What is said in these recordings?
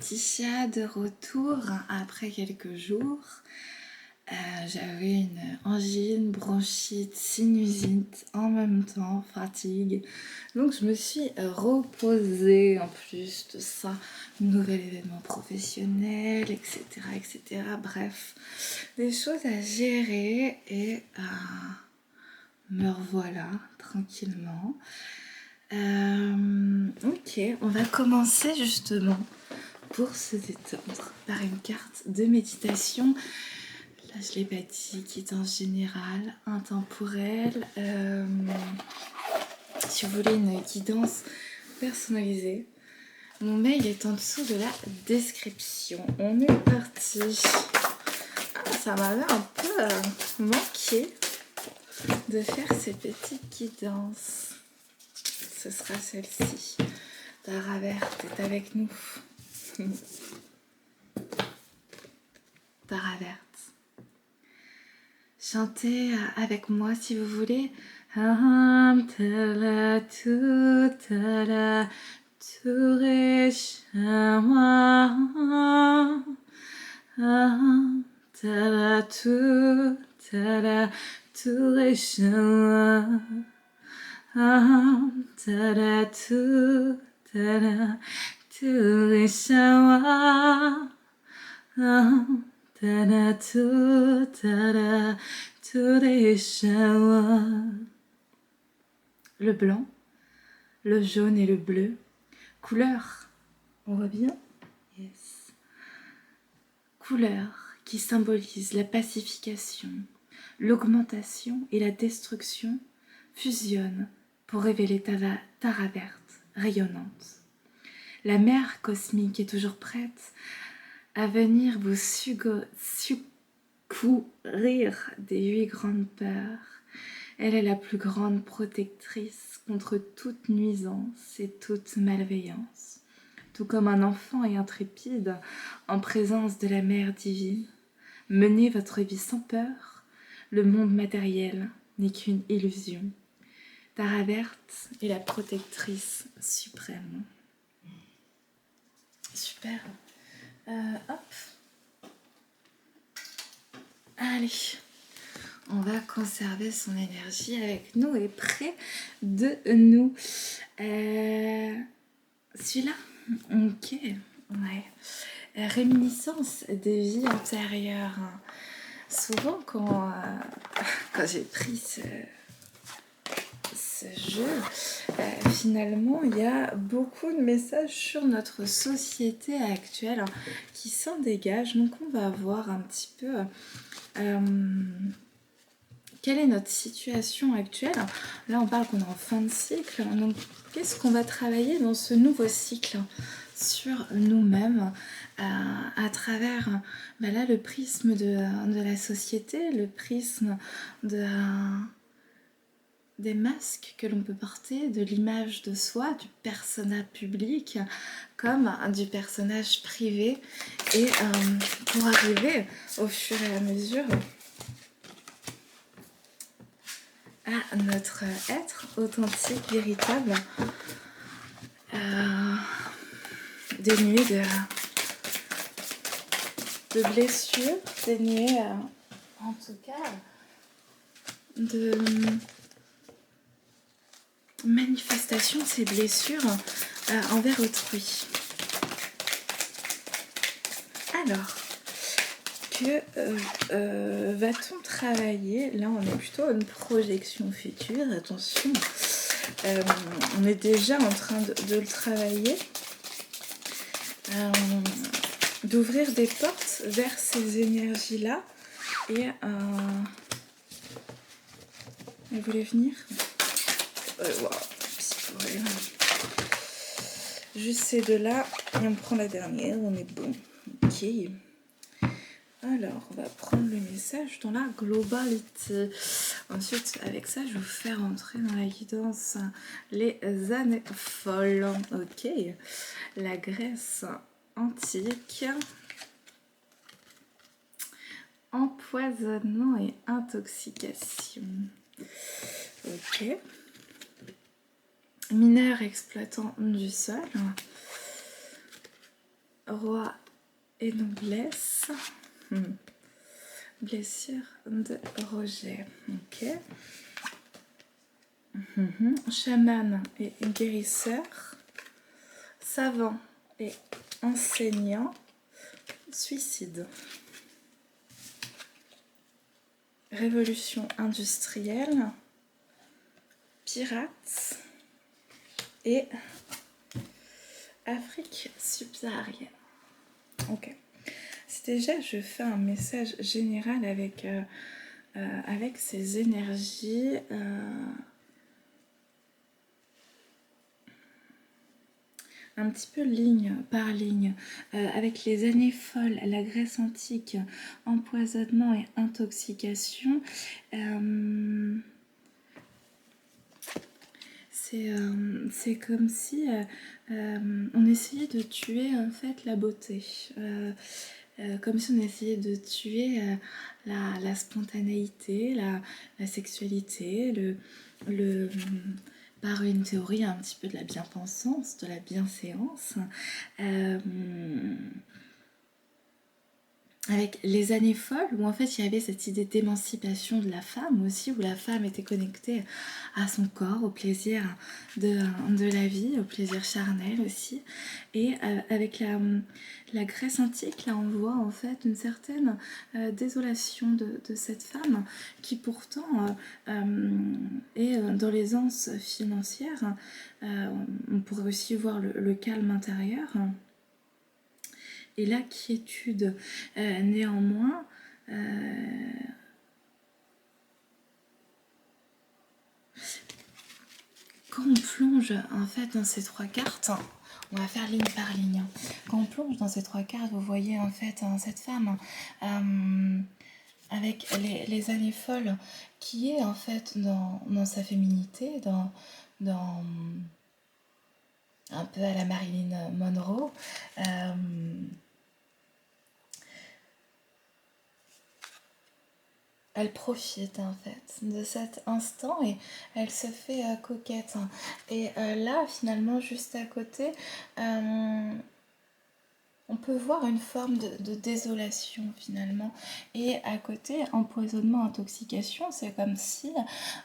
Tisha de retour après quelques jours. J'avais une angine, bronchite, sinusite en même temps, fatigue. Donc je me suis reposée en plus de ça, nouvel événement professionnel, etc. etc. Bref, des choses à gérer et me revoilà tranquillement. Ok, on va commencer justement pour se détendre par une carte de méditation. Là, je l'ai pas dit, guidance générale, intemporelle. Si vous voulez une guidance personnalisée, mon mail est en dessous de la description. On est parti. Ça m'avait un peu manqué de faire ces petites guidances. Ce sera celle-ci. Tara Verte est avec nous. Tara Verte. Chantez avec moi si vous voulez. Tala tu tala tureshawa. Tala tu tala tureshawa. Tala tu tala tureshawa. Tara tu tara tureshawa. Le blanc, le jaune et le bleu, couleurs, on voit bien? Yes. Couleurs qui symbolisent la pacification, l'augmentation et la destruction fusionnent pour révéler Tara Verte, rayonnante. La mer cosmique est toujours prête à venir vous secourir des 8 grandes peurs. Elle est la plus grande protectrice contre toute nuisance et toute malveillance. Tout comme un enfant est intrépide en présence de la mère divine, menez votre vie sans peur. Le monde matériel n'est qu'une illusion. Tara Verte est la protectrice suprême. Super. Hop. Allez, on va conserver son énergie avec nous et près de nous. Celui-là, ok, ouais. Réminiscence des vies antérieures. Souvent quand j'ai pris ce jeu, finalement il y a beaucoup de messages sur notre société actuelle qui s'en dégagent, donc on va voir un petit peu quelle est notre situation actuelle. Là on parle qu'on est en fin de cycle, donc qu'est-ce qu'on va travailler dans ce nouveau cycle sur nous-mêmes à travers là, le prisme de la société, le prisme des masques que l'on peut porter, de l'image de soi, du persona public comme du personnage privé, et pour arriver au fur et à mesure à notre être authentique, véritable, dénué de blessures, dénué en tout cas de manifestation de ces blessures envers autrui. Alors, que va-t-on travailler? Là, on est plutôt à une projection future. Attention, on est déjà en train de le travailler. D'ouvrir des portes vers ces énergies-là. Et elle voulait venir wow, juste ces deux-là, et on prend la dernière, on est bon. Ok. Alors, on va prendre le message dans la globalité. Ensuite, avec ça, je vais vous faire entrer dans la guidance les années folles. Ok. La Grèce antique. Empoisonnement et intoxication. Ok. Mineurs exploitant du sol. roi et noblesse. Blessure de rejet. Ok. Chaman et guérisseur. Savant et enseignant. Suicide. Révolution industrielle. Pirates. Et Afrique subsaharienne. Ok. Si déjà je fais un message général avec ces énergies, un petit peu ligne par ligne, avec les années folles, la Grèce antique, empoisonnement et intoxication, c'est comme si on essayait de tuer en fait la beauté. Comme si on essayait de tuer la spontanéité, la sexualité, par une théorie un petit peu de la bien-pensance, de la bienséance. Avec les années folles, où en fait il y avait cette idée d'émancipation de la femme aussi, où la femme était connectée à son corps, au plaisir de la vie, au plaisir charnel aussi. Et avec la Grèce antique, là on voit en fait une certaine désolation de cette femme qui pourtant est dans l'aisance financière. On pourrait aussi voir le calme intérieur. Et la quiétude. Néanmoins, quand on plonge en fait dans ces trois cartes, on va faire ligne par ligne. Quand on plonge dans ces trois cartes, vous voyez en fait cette femme avec les années folles qui est en fait dans sa féminité, dans un peu à la Marilyn Monroe. Elle profite en fait de cet instant et elle se fait coquette. Et là, finalement, juste à côté, on peut voir une forme de désolation finalement. Et à côté, empoisonnement, intoxication, c'est comme si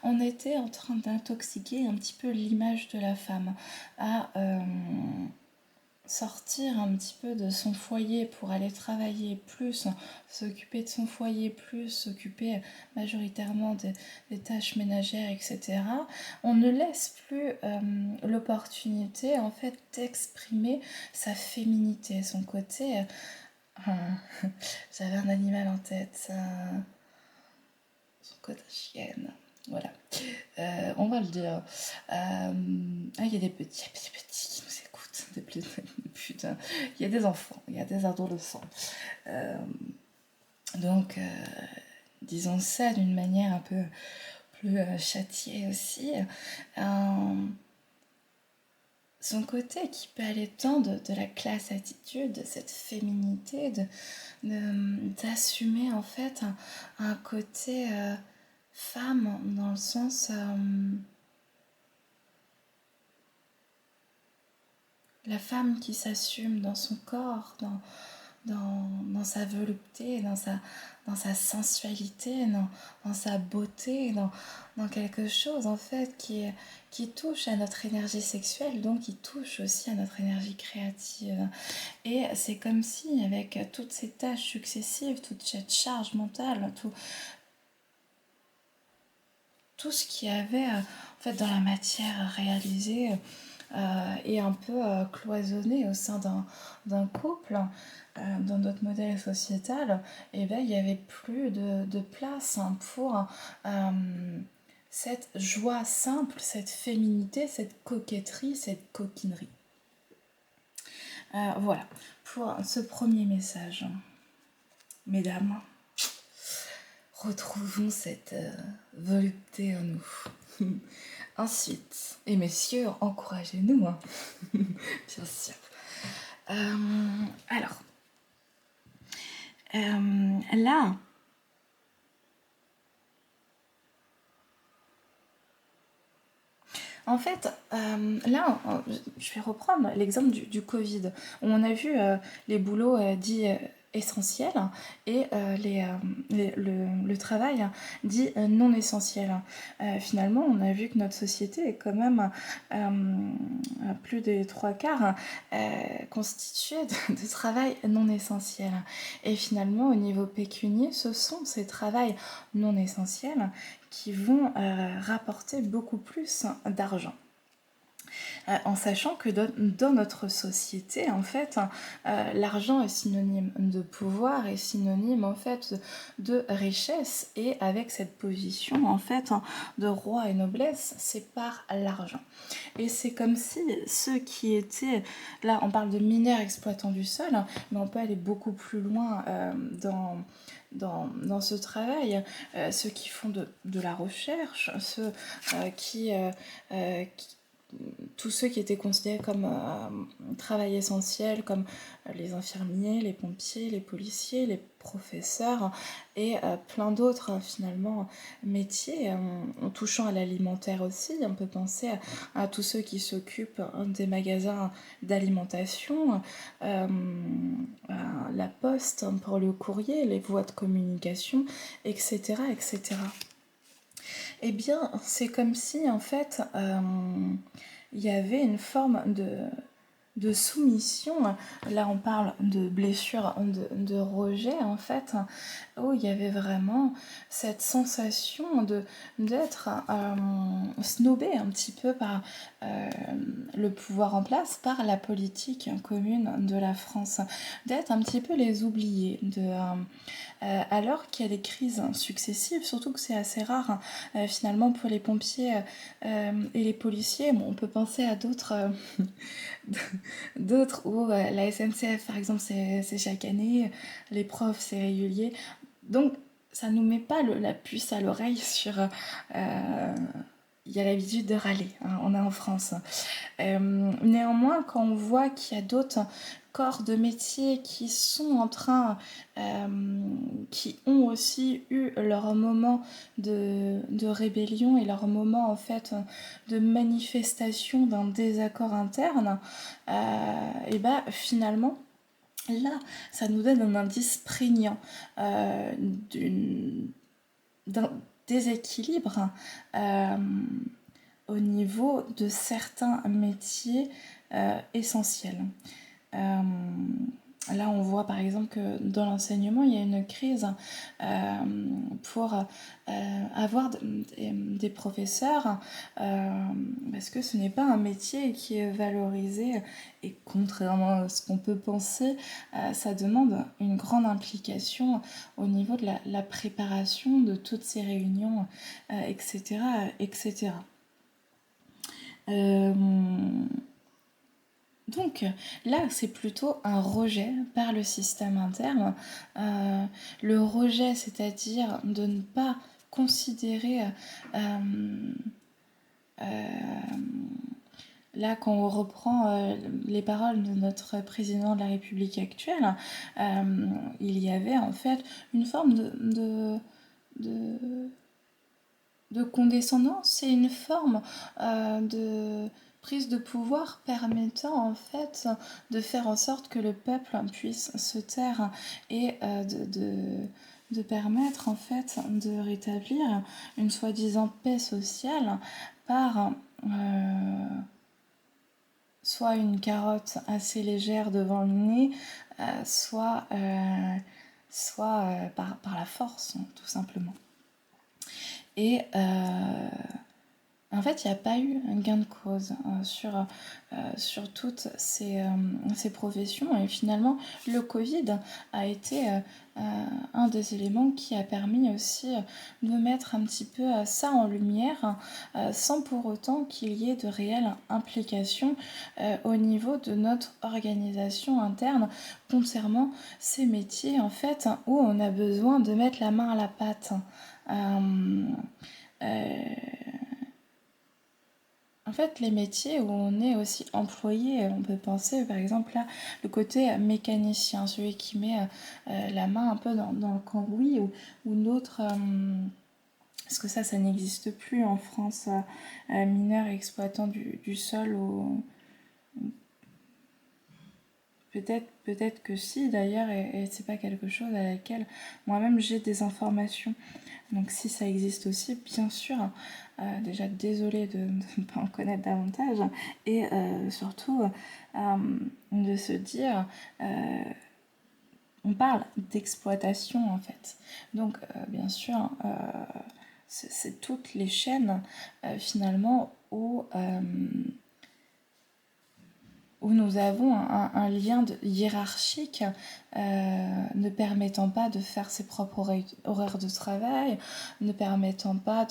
on était en train d'intoxiquer un petit peu l'image de la femme. À sortir un petit peu de son foyer pour aller travailler plus, s'occuper de son foyer plus, s'occuper majoritairement des tâches ménagères, etc. On ne laisse plus l'opportunité en fait d'exprimer sa féminité, son côté... J'avais un animal en tête, son côté chienne. Voilà, on va le dire. Il y a des petits qui nous écoutent, putain. Il y a des enfants, il y a des adolescents. Donc, disons ça d'une manière un peu plus châtiée aussi. Son côté qui peut aller tant de la classe attitude, de cette féminité, d'assumer en fait un côté femme dans le sens la femme qui s'assume dans son corps, dans sa volupté, dans sa sensualité, dans sa beauté, dans quelque chose en fait qui touche à notre énergie sexuelle, donc qui touche aussi à notre énergie créative. Et c'est comme si avec toutes ces tâches successives, toute cette charge mentale, tout ce qu'il y avait en fait dans la matière réalisée et un peu cloisonné au sein d'un couple, dans notre modèle sociétal, et ben, il n'y avait plus de place pour cette joie simple, cette féminité, cette coquetterie, cette coquinerie. Voilà, pour ce premier message. Mesdames, retrouvons cette volupté en nous. Ensuite, et messieurs, encouragez-nous, hein. Bien sûr. Alors, là, En fait, là, je vais reprendre l'exemple du Covid, où on a vu les boulots dits essentiels et le travail dit non essentiel. Finalement, on a vu que notre société est quand même à plus des trois quarts constituée de travail non essentiel. Et finalement, au niveau pécunier, ce sont ces travails non essentiels qui vont rapporter beaucoup plus d'argent. En sachant que dans notre société, en fait, l'argent est synonyme de pouvoir, est synonyme en fait de richesse, et avec cette position en fait de roi et noblesse, c'est par l'argent. Et c'est comme si ceux qui étaient, là on parle de mineurs exploitants du sol, mais on peut aller beaucoup plus loin dans ce travail, ceux qui font de la recherche, ceux qui tous ceux qui étaient considérés comme travail essentiel, comme les infirmiers, les pompiers, les policiers, les professeurs et plein d'autres finalement métiers, en touchant à l'alimentaire aussi. On peut penser à tous ceux qui s'occupent des magasins d'alimentation, la poste pour le courrier, les voies de communication, etc. etc. Eh bien, c'est comme si, en fait, il y avait une forme de soumission. Là, on parle de blessure, de rejet, en fait, où il y avait vraiment cette sensation d'être snobé un petit peu par le pouvoir en place, par la politique commune de la France, d'être un petit peu les oubliés, alors qu'il y a des crises successives, surtout que c'est assez rare finalement pour les pompiers et les policiers. Bon, on peut penser à d'autres d'autres où la SNCF par exemple c'est chaque année, les profs c'est régulier, donc ça nous met pas la puce à l'oreille sur il y a l'habitude de râler, hein, on est en France. Néanmoins, quand on voit qu'il y a d'autres corps de métier qui sont en train, qui ont aussi eu leur moment de rébellion et leur moment en fait de manifestation d'un désaccord interne, et bah finalement là ça nous donne un indice prégnant d'un déséquilibre au niveau de certains métiers essentiels. Là, on voit par exemple que dans l'enseignement, il y a une crise pour avoir des professeurs parce que ce n'est pas un métier qui est valorisé, et contrairement à ce qu'on peut penser, ça demande une grande implication au niveau de la préparation de toutes ces réunions, etc. etc. Donc là, c'est plutôt un rejet par le système interne. Le rejet, c'est-à-dire de ne pas considérer... là, quand on reprend les paroles de notre président de la République actuelle, il y avait en fait une forme de condescendance et une forme de prise de pouvoir permettant en fait de faire en sorte que le peuple puisse se taire et de permettre en fait de rétablir une soi-disant paix sociale par soit une carotte assez légère devant le nez, soit par la force, tout simplement. Et en fait, il n'y a pas eu un gain de cause sur toutes ces professions. Et finalement, le Covid a été un des éléments qui a permis aussi de mettre un petit peu ça en lumière, sans pour autant qu'il y ait de réelles implications au niveau de notre organisation interne concernant ces métiers, en fait, où on a besoin de mettre la main à la pâte. En fait, les métiers où on est aussi employé, on peut penser par exemple là, le côté mécanicien, celui qui met la main un peu dans le cambouis, ou parce que ça n'existe plus en France, mineurs exploitant du sol ou... Peut-être que si d'ailleurs, et c'est pas quelque chose à laquelle moi-même j'ai des informations. Donc si ça existe aussi, bien sûr, déjà désolée de ne pas en connaître davantage, et surtout de se dire, on parle d'exploitation en fait. Donc bien sûr, c'est toutes les chaînes finalement où nous avons un lien hiérarchique ne permettant pas de faire ses propres horaires de travail, ne permettant pas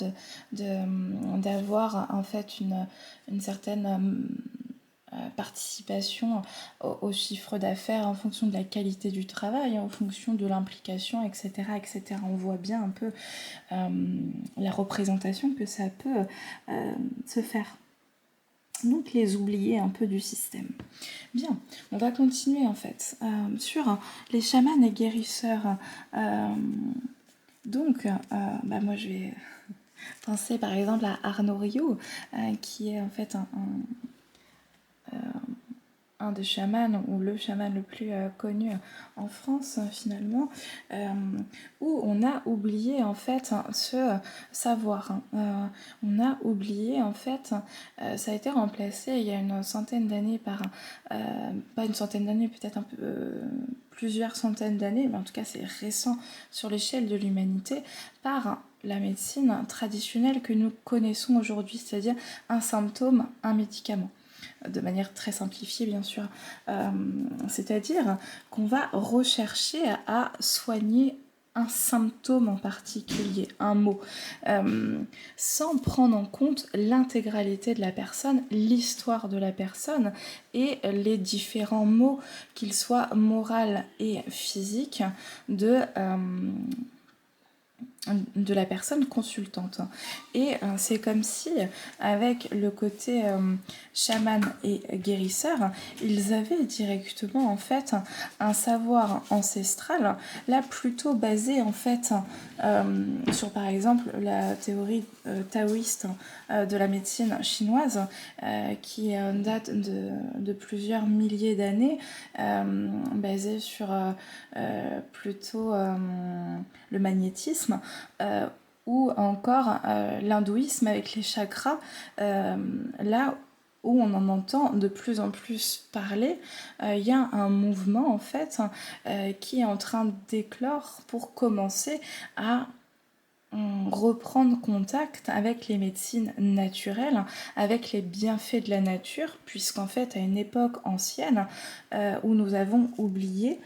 d'avoir en fait une certaine participation au chiffre d'affaires en fonction de la qualité du travail, en fonction de l'implication, etc., etc. On voit bien un peu la représentation que ça peut se faire. Donc les oubliés un peu du système. Bien, on va continuer en fait sur les chamans et guérisseurs. Donc, moi je vais penser par exemple à Arnaud Rio, qui est en fait un des chamans, ou le chaman le plus connu en France finalement, où on a oublié en fait ce savoir. On a oublié en fait, ça a été remplacé il y a une centaine d'années par, pas une centaine d'années, peut-être un peu plusieurs centaines d'années, mais en tout cas c'est récent sur l'échelle de l'humanité, par la médecine traditionnelle que nous connaissons aujourd'hui, c'est-à-dire un symptôme, un médicament, de manière très simplifiée bien sûr, c'est-à-dire qu'on va rechercher à soigner un symptôme en particulier, un mot, sans prendre en compte l'intégralité de la personne, l'histoire de la personne et les différents mots, qu'ils soient moraux et physiques, de la personne consultante. Et c'est comme si, avec le côté chaman et guérisseur, ils avaient directement en fait un savoir ancestral, là plutôt basé en fait sur par exemple la théorie taoïste de la médecine chinoise, qui date de plusieurs milliers d'années, basée sur plutôt le magnétisme, ou encore l'hindouisme avec les chakras, là où on en entend de plus en plus parler, il y a un mouvement en fait qui est en train d'éclore pour commencer à reprendre contact avec les médecines naturelles, avec les bienfaits de la nature, puisqu'en fait à une époque ancienne où nous avons oublié,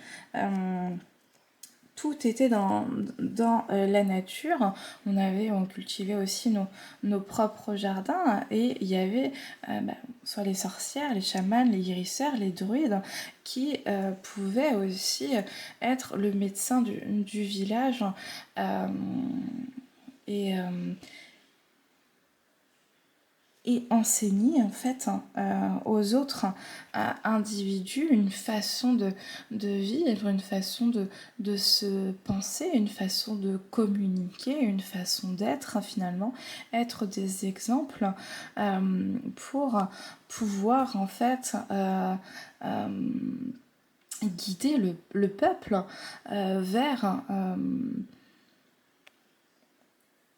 tout était dans la nature. On cultivait aussi nos propres jardins, et il y avait soit les sorcières, les chamans, les guérisseurs, les druides, qui pouvaient aussi être le médecin du village, et enseigner en fait aux autres individus une façon de vivre, une façon de se penser, une façon de communiquer, une façon d'être finalement, être des exemples pour pouvoir en fait guider le peuple vers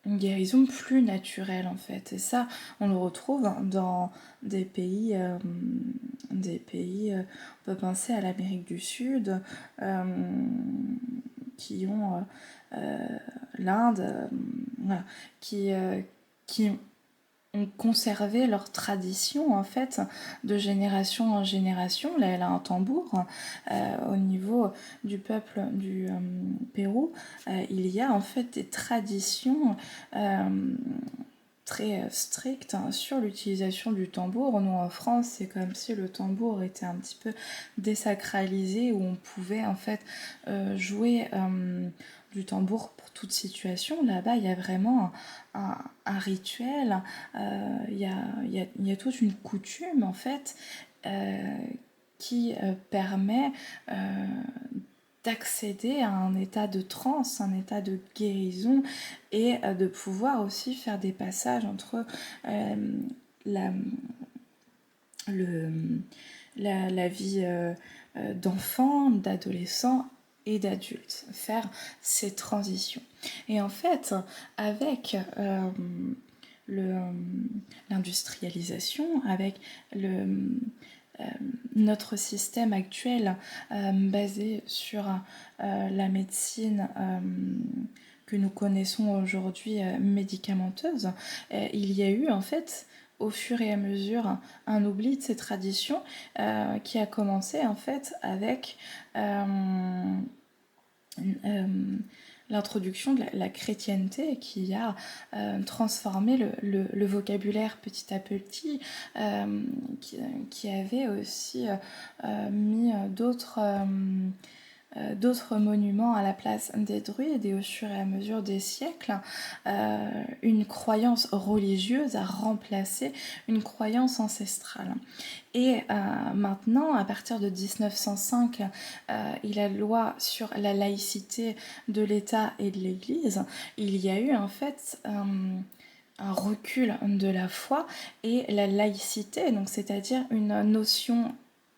une guérison plus naturelle en fait. Et ça, on le retrouve dans des pays, on peut penser à l'Amérique du Sud, qui ont l'Inde, voilà, qui ont conservé leur tradition en fait de génération en génération. Là elle a un tambour au niveau du peuple du Pérou, il y a en fait des traditions très strictes sur l'utilisation du tambour. Nous en France c'est comme si le tambour était un petit peu désacralisé, où on pouvait en fait jouer du tambour pour toute situation. Là-bas il y a vraiment un rituel, il y a toute une coutume en fait qui permet d'accéder à un état de transe, un état de guérison, et de pouvoir aussi faire des passages entre la, le, la vie d'enfant, d'adolescent et d'adulte, faire ces transitions. Et en fait, avec l'industrialisation, avec notre système actuel basé sur la médecine que nous connaissons aujourd'hui médicamenteuse, il y a eu en fait au fur et à mesure un oubli de ces traditions qui a commencé en fait avec l'introduction de la chrétienté qui a transformé le vocabulaire petit à petit, qui avait aussi mis d'autres monuments à la place des druides, et au fur et à mesure des siècles, une croyance religieuse a remplacé une croyance ancestrale. Et maintenant, à partir de 1905, et la loi sur la laïcité de l'État et de l'Église, il y a eu en fait un recul de la foi et la laïcité, donc c'est-à-dire une notion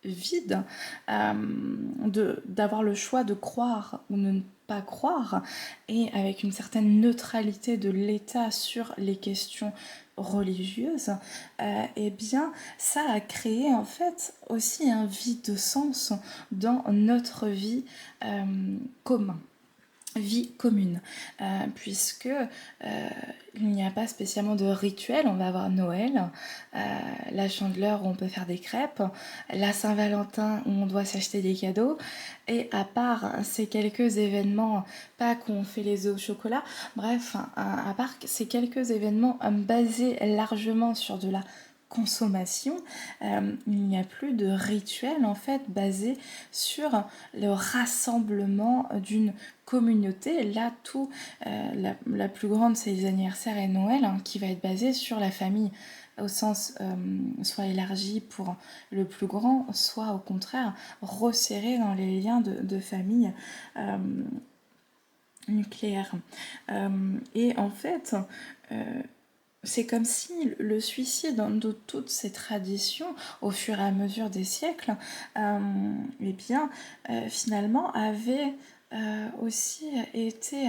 vide, d'avoir le choix de croire ou de ne pas croire, et avec une certaine neutralité de l'État sur les questions religieuses, eh bien ça a créé en fait aussi un vide de sens dans notre vie commune, puisque il n'y a pas spécialement de rituel. On va avoir Noël, la Chandeleur où on peut faire des crêpes, la Saint-Valentin où on doit s'acheter des cadeaux, et à part ces quelques événements, Pâques où on fait les œufs au chocolat, bref, à part ces quelques événements basés largement sur de la consommation, il n'y a plus de rituel en fait basé sur le rassemblement d'une communauté. Là, la plus grande, c'est les anniversaires et Noël, hein, qui va être basé sur la famille au sens soit élargi pour le plus grand, soit au contraire resserré dans les liens de famille nucléaires. Et en fait, c'est comme si le suicide de toutes ces traditions, au fur et à mesure des siècles, eh bien, finalement, avait aussi été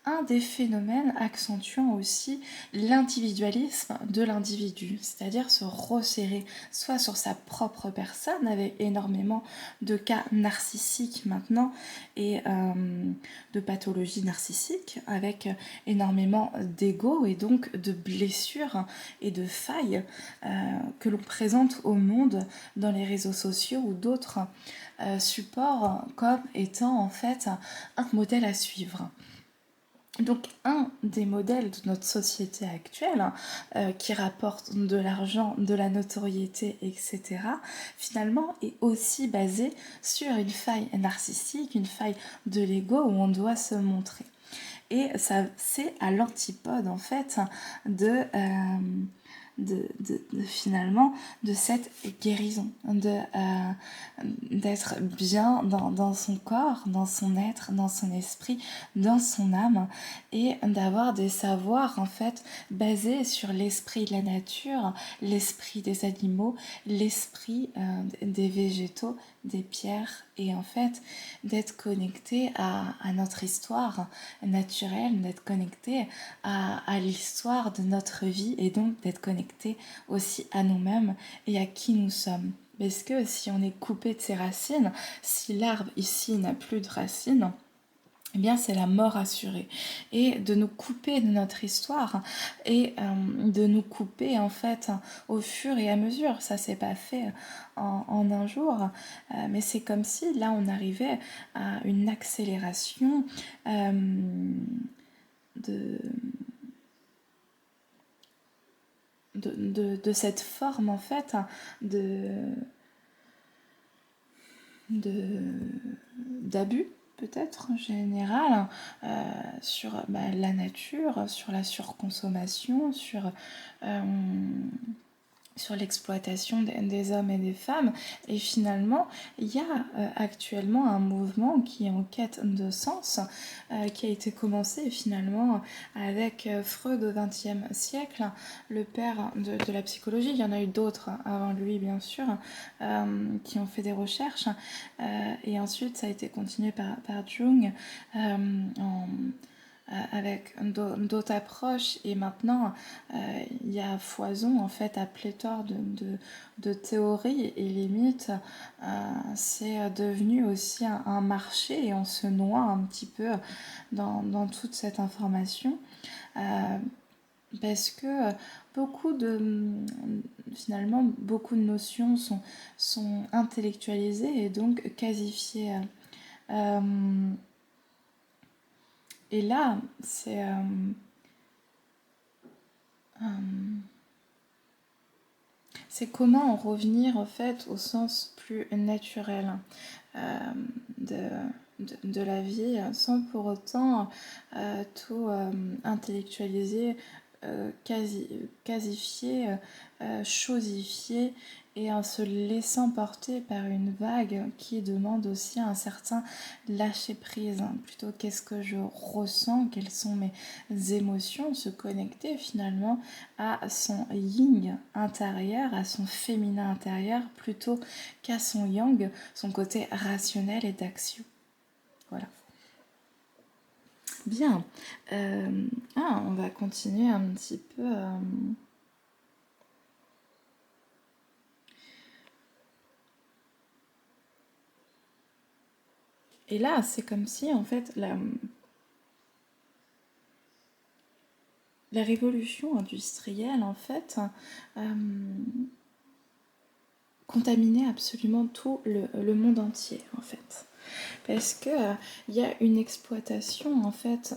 un des phénomènes accentuant aussi l'individualisme de l'individu, c'est-à-dire se resserrer soit sur sa propre personne, avec énormément de cas narcissiques maintenant, et de pathologies narcissiques, avec énormément d'ego et donc de blessures et de failles que l'on présente au monde dans les réseaux sociaux ou d'autres supports comme étant en fait un modèle à suivre. Donc un des modèles de notre société actuelle qui rapporte de l'argent, de la notoriété, etc., finalement est aussi basé sur une faille narcissique, une faille de l'ego où on doit se montrer. Et ça, c'est à l'antipode en fait de finalement de cette guérison, d'être bien dans son corps, dans son être, dans son esprit, dans son âme, et d'avoir des savoirs en fait basés sur l'esprit de la nature, l'esprit des animaux, l'esprit des végétaux, des pierres, et en fait d'être connecté à notre histoire naturelle, d'être connecté à l'histoire de notre vie, et donc d'être connecté aussi à nous-mêmes et à qui nous sommes. Parce que si on est coupé de ses racines, si l'arbre ici n'a plus de racines, eh bien c'est la mort assurée. Et de nous couper de notre histoire, et de nous couper en fait au fur et à mesure, ça s'est pas fait en un jour, mais c'est comme si là on arrivait à une accélération de cette forme en fait d'abus peut-être en général sur la nature, sur la surconsommation, sur l'exploitation des hommes et des femmes. Et finalement, il y a actuellement un mouvement qui est en quête de sens, qui a été commencé finalement avec Freud au XXe siècle, le père de la psychologie. Il y en a eu d'autres avant lui, bien sûr, qui ont fait des recherches. Et ensuite, ça a été continué par Jung avec d'autres approches, et maintenant il y a foison en fait à pléthore de théories, et limite c'est devenu aussi un marché, et on se noie un petit peu dans toute cette information parce que finalement beaucoup de notions sont intellectualisées et donc casifiées. Euh, et là, c'est comment en revenir en fait au sens plus naturel euh, de, de la vie, sans pour autant tout intellectualiser, casifier, chosifier, et en se laissant porter par une vague qui demande aussi un certain lâcher-prise. Plutôt, qu'est-ce que je ressens, quelles sont mes émotions, se connecter finalement à son yin intérieur, à son féminin intérieur, plutôt qu'à son yang, son côté rationnel et d'action. Voilà. Bien. On va continuer un petit peu. Et là, c'est comme si, en fait, la révolution industrielle, en fait, contaminait absolument tout le monde entier, en fait. Parce que y a une exploitation, en fait,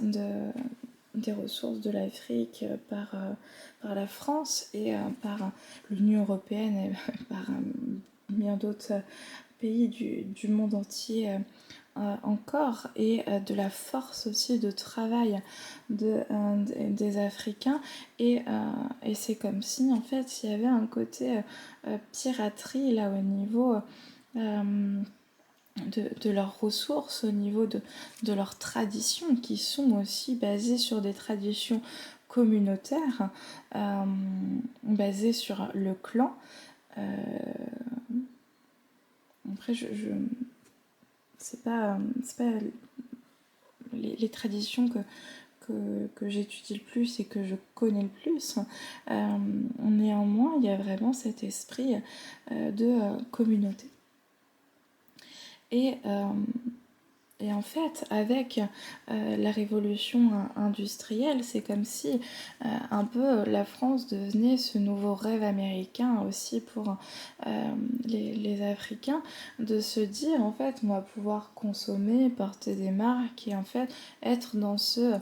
des ressources de l'Afrique par la France et par l'Union européenne et par bien d'autres pays du monde entier encore, et de la force aussi de travail des Africains, et c'est comme si en fait il y avait un côté piraterie là au niveau de leurs ressources, au niveau de leurs traditions, qui sont aussi basées sur des traditions communautaires, basées sur le clan. Après, c'est pas les traditions que j'étudie le plus et que je connais le plus. Néanmoins, il y a vraiment cet esprit de communauté. Et en fait, avec la révolution industrielle, c'est comme si un peu la France devenait ce nouveau rêve américain aussi pour les Africains, de se dire en fait on va pouvoir consommer, porter des marques, et en fait être dans ce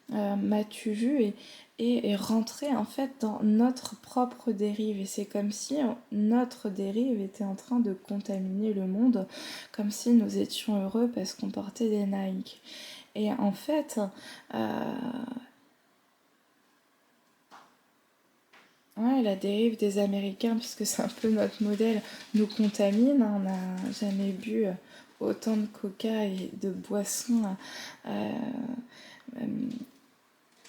m'as-tu vu, et rentrer en fait dans notre propre dérive. Et c'est comme si notre dérive était en train de contaminer le monde, comme si nous étions heureux parce qu'on portait des Nike. Et en fait, ouais, la dérive des Américains, puisque c'est un peu notre modèle, nous contamine. On n'a jamais bu autant de coca et de boissons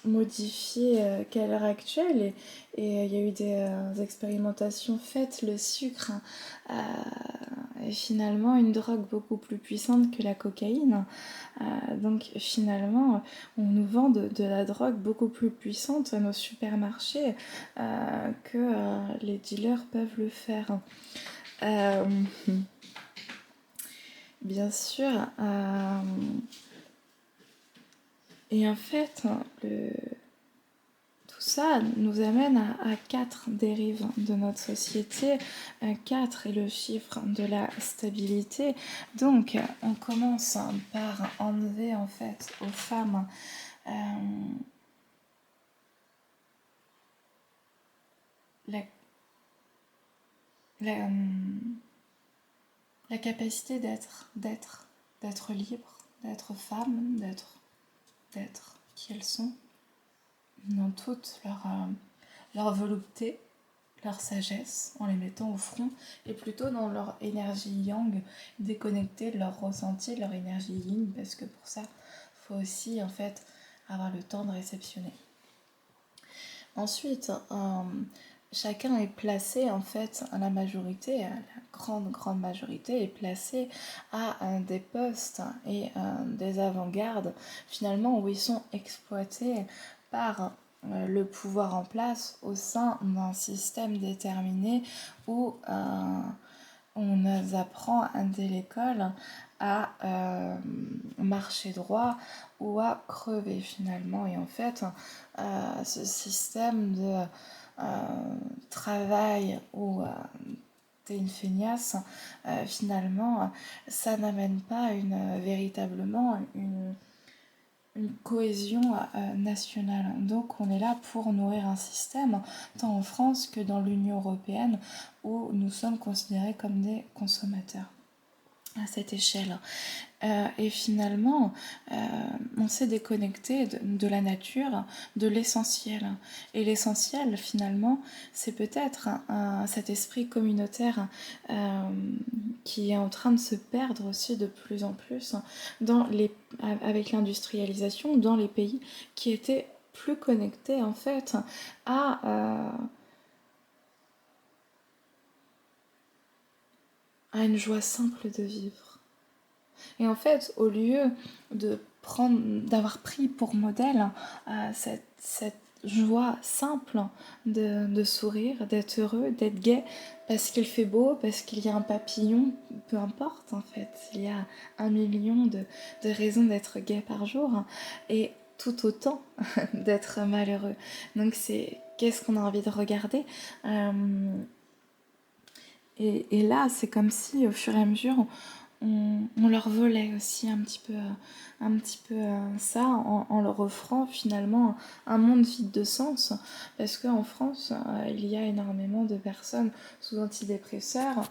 modifiées qu'à l'heure actuelle, et il y a eu des expérimentations faites. Le sucre est finalement une drogue beaucoup plus puissante que la cocaïne, donc finalement on nous vend de la drogue beaucoup plus puissante à nos supermarchés que les dealers peuvent le faire. Bien sûr, et en fait tout ça nous amène à 4 dérives de notre société. 4 est le chiffre de la stabilité. Donc on commence par enlever en fait aux femmes la capacité d'être libre, d'être femme, d'être qui elles sont dans toute leur volupté. leur sagesse en les mettant au front et plutôt dans leur énergie yang, déconnecter de leur ressenti, de leur énergie yin, parce que pour ça, il faut aussi en fait avoir le temps de réceptionner. Ensuite, chacun est placé en fait, la majorité, la grande majorité est placée à des postes et des avant-gardes finalement où ils sont exploités par le pouvoir en place au sein d'un système déterminé où on nous apprend dès l'école à marcher droit ou à crever finalement. Et en fait, ce système de travail où t'es une feignasse, finalement, ça n'amène pas véritablement une cohésion nationale. Donc on est là pour nourrir un système, tant en France que dans l'Union européenne, où nous sommes considérés comme des consommateurs à cette échelle. Et finalement, on s'est déconnecté de la nature, de l'essentiel. Et l'essentiel, finalement, c'est peut-être cet esprit communautaire qui est en train de se perdre aussi de plus en plus avec l'industrialisation dans les pays qui étaient plus connectés en fait à une joie simple de vivre. Et en fait, au lieu d'avoir pris pour modèle cette joie simple de sourire, d'être heureux, d'être gai, parce qu'il fait beau, parce qu'il y a un papillon, peu importe en fait, il y a 1 million de raisons d'être gai par jour, et tout autant d'être malheureux. Donc c'est qu'est-ce qu'on a envie de regarder et là, c'est comme si au fur et à mesure, on leur volait aussi un petit peu ça en leur offrant finalement un monde vide de sens, parce qu'en France il y a énormément de personnes sous antidépresseurs,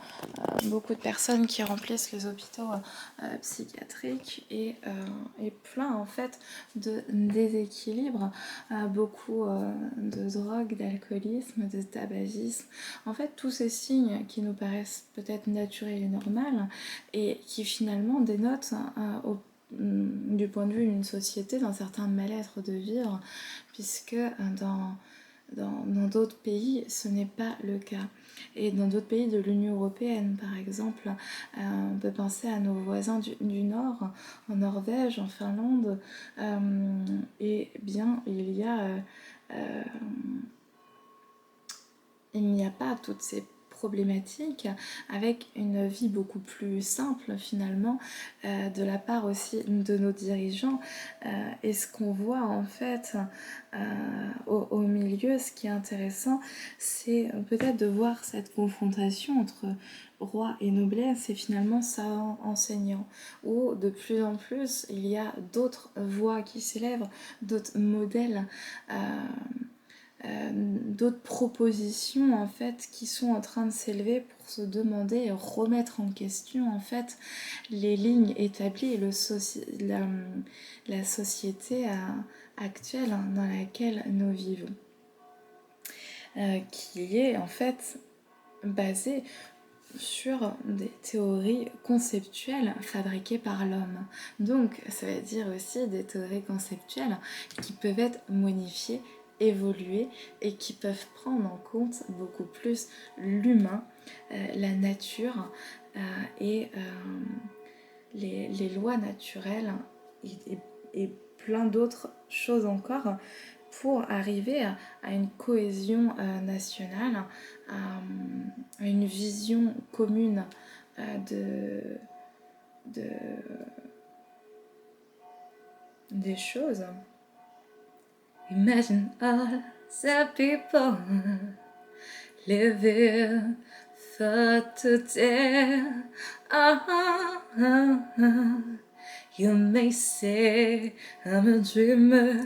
beaucoup de personnes qui remplissent les hôpitaux psychiatriques et plein en fait de déséquilibre, beaucoup de drogue, d'alcoolisme, de tabagisme, en fait tous ces signes qui nous paraissent peut-être naturels et normaux et qui finalement dénotent du point de vue d'une société d'un certain mal-être de vivre, puisque dans d'autres pays ce n'est pas le cas. Et dans d'autres pays de l'Union européenne par exemple, on peut penser à nos voisins du Nord, en Norvège, en Finlande, et bien il n'y a pas toutes ces problématiques, avec une vie beaucoup plus simple finalement de la part aussi de nos dirigeants. Et ce qu'on voit en fait au milieu, ce qui est intéressant, c'est peut-être de voir cette confrontation entre roi et noblesse et finalement savant enseignant, où de plus en plus il y a d'autres voix qui s'élèvent, d'autres modèles, d'autres propositions en fait qui sont en train de s'élever pour se demander et remettre en question en fait les lignes établies et la société actuelle dans laquelle nous vivons, qui est en fait basée sur des théories conceptuelles fabriquées par l'homme. Donc ça veut dire aussi des théories conceptuelles qui peuvent être modifiées, évoluer et qui peuvent prendre en compte beaucoup plus l'humain, la nature et les lois naturelles et plein d'autres choses encore pour arriver à une cohésion nationale, à une vision commune des choses. Imagine all the people living for today. You may say I'm a dreamer,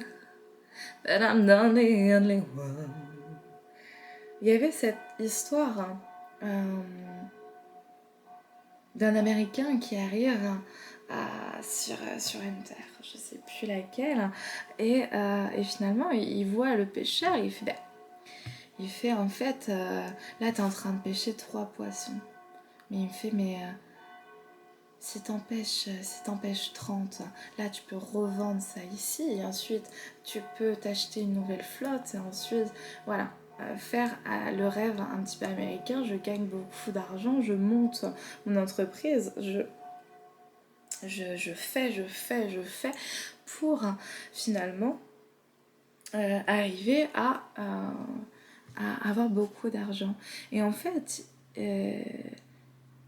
but I'm not the only one. Il y avait cette histoire d'un Américain qui arrive sur une terre, je sais plus laquelle, et finalement il voit le pêcheur et il fait Il fait en fait, là t'es en train de pêcher 3 poissons. Mais il me fait, mais si t'empêches 30, là tu peux revendre ça ici. Et ensuite tu peux t'acheter une nouvelle flotte. Et ensuite, voilà. Faire le rêve un petit peu américain, je gagne beaucoup d'argent, je monte mon entreprise, je fais pour finalement arriver à avoir beaucoup d'argent. Et en fait,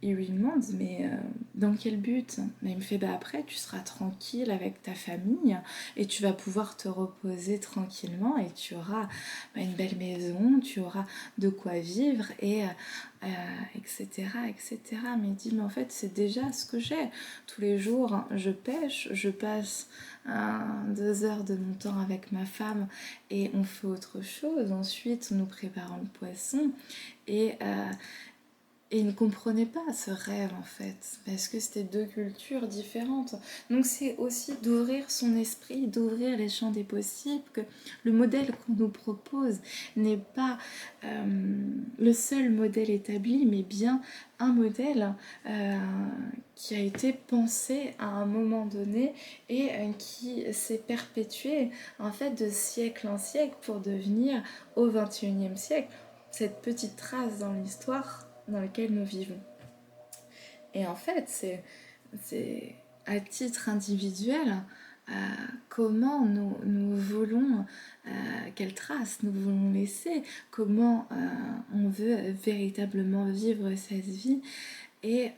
il lui demande, mais dans quel but? Mais il me fait, bah après, tu seras tranquille avec ta famille et tu vas pouvoir te reposer tranquillement et tu auras une belle maison, tu auras de quoi vivre et etc., etc. Mais il dit, mais en fait, c'est déjà ce que j'ai. Tous les jours, je pêche, je passe 2 heures de mon temps avec ma femme et on fait autre chose. Ensuite, nous préparons le poisson et il ne comprenait pas ce rêve en fait, parce que c'était 2 cultures différentes. Donc c'est aussi d'ouvrir son esprit, d'ouvrir les champs des possibles, que le modèle qu'on nous propose n'est pas le seul modèle établi, mais bien un modèle qui a été pensé à un moment donné et qui s'est perpétué en fait de siècle en siècle pour devenir au XXIe siècle cette petite trace dans l'histoire dans lequel nous vivons. Et en fait, c'est à titre individuel comment nous voulons, quelle trace nous voulons laisser, comment on veut véritablement vivre cette vie et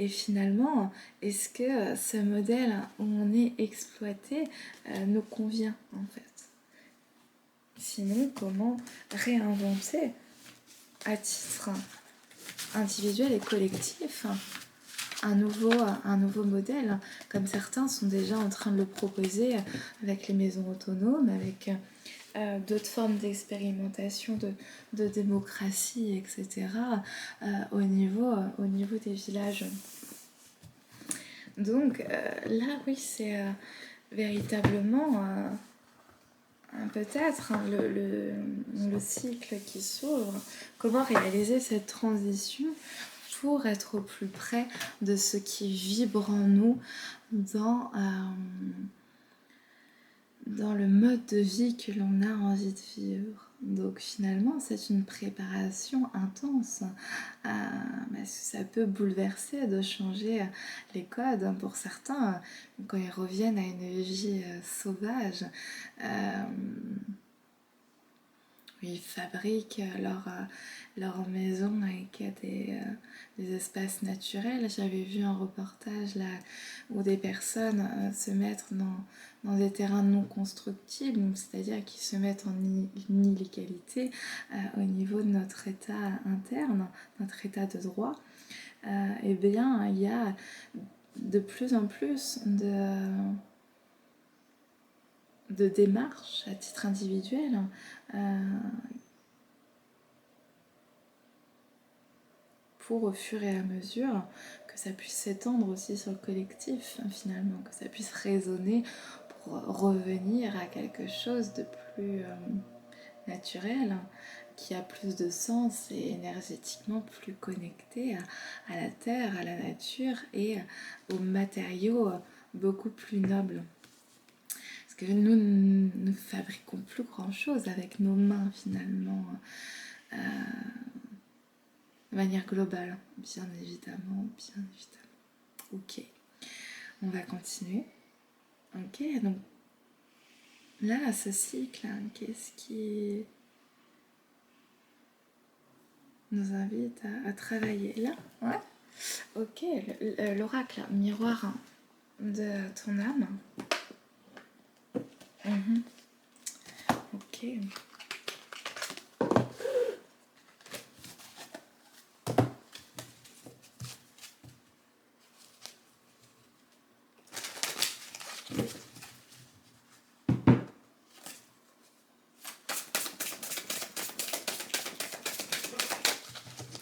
finalement, est-ce que ce modèle où on est exploité nous convient en fait? Sinon, comment réinventer à titre individuel et collectif un nouveau modèle, comme certains sont déjà en train de le proposer avec les maisons autonomes, avec d'autres formes d'expérimentation, de démocratie, etc., au niveau des villages. Donc là, oui, c'est véritablement peut-être le cycle qui s'ouvre. Comment réaliser cette transition pour être au plus près de ce qui vibre en nous dans le mode de vie que l'on a envie de vivre. Donc finalement, c'est une préparation intense. Parce que ça peut bouleverser de changer les codes. Pour certains, quand ils reviennent à une vie sauvage, ils fabriquent leur maison avec des espaces naturels. J'avais vu un reportage là où des personnes se mettent dans des terrains non constructibles, c'est-à-dire qu'ils se mettent en inégalité au niveau de notre état interne, notre état de droit. Eh bien, il y a de plus en plus de démarches à titre individuel pour au fur et à mesure que ça puisse s'étendre aussi sur le collectif finalement, que ça puisse résonner pour revenir à quelque chose de plus naturel, qui a plus de sens et énergétiquement plus connecté à la terre, à la nature et aux matériaux beaucoup plus nobles. Que nous ne fabriquons plus grand chose avec nos mains finalement de manière globale, bien évidemment. Ok, on va continuer. Ok, donc là, ce cycle, qu'est-ce qui nous invite à travailler là? Ouais. Ok, l'oracle, miroir de ton âme. Ok.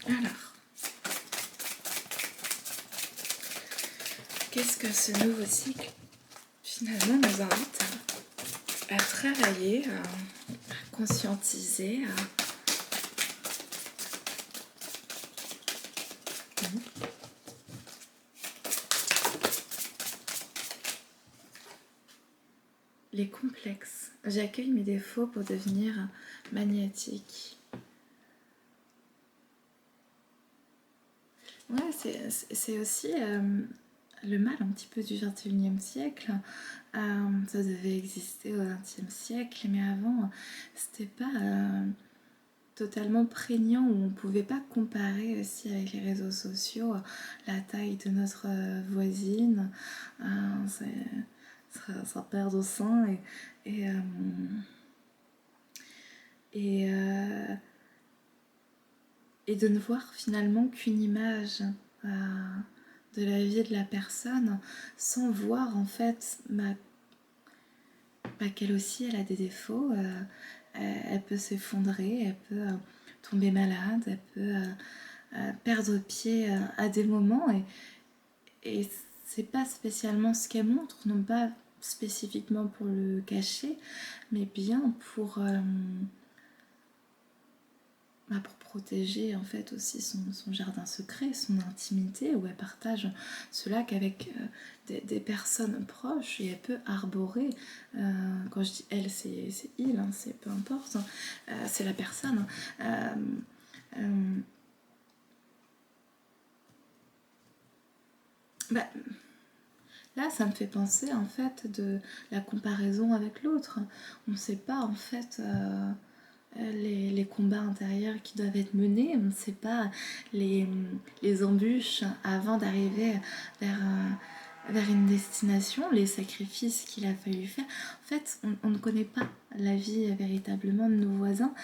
Alors, qu'est-ce que ce nouveau cycle finalement nous invite à travailler, à conscientiser, les complexes. J'accueille mes défauts pour devenir magnétique. Ouais, c'est aussi le mal un petit peu du 21e siècle. Ça devait exister au 20e siècle, mais avant, c'était pas totalement prégnant, où on pouvait pas comparer aussi avec les réseaux sociaux la taille de notre voisine. Ça perd au sein et, euh, et, euh, et de ne voir finalement qu'une image de la vie de la personne, sans voir en fait qu'elle aussi elle a des défauts, elle peut s'effondrer, elle peut tomber malade, elle peut perdre pied à des moments, et c'est pas spécialement ce qu'elle montre, non pas spécifiquement pour le cacher, mais bien pour protéger en fait aussi son jardin secret, son intimité, où elle partage cela qu'avec des personnes proches, et elle peut arborer, quand je dis elle, c'est il, hein, c'est peu importe, c'est la personne. Bah, là, ça me fait penser en fait de la comparaison avec l'autre. On ne sait pas en fait les combats intérieurs qui doivent être menés, on ne sait pas les embûches avant d'arriver vers, vers une destination, les sacrifices qu'il a fallu faire. En fait, on ne connaît pas la vie véritablement de nos voisins,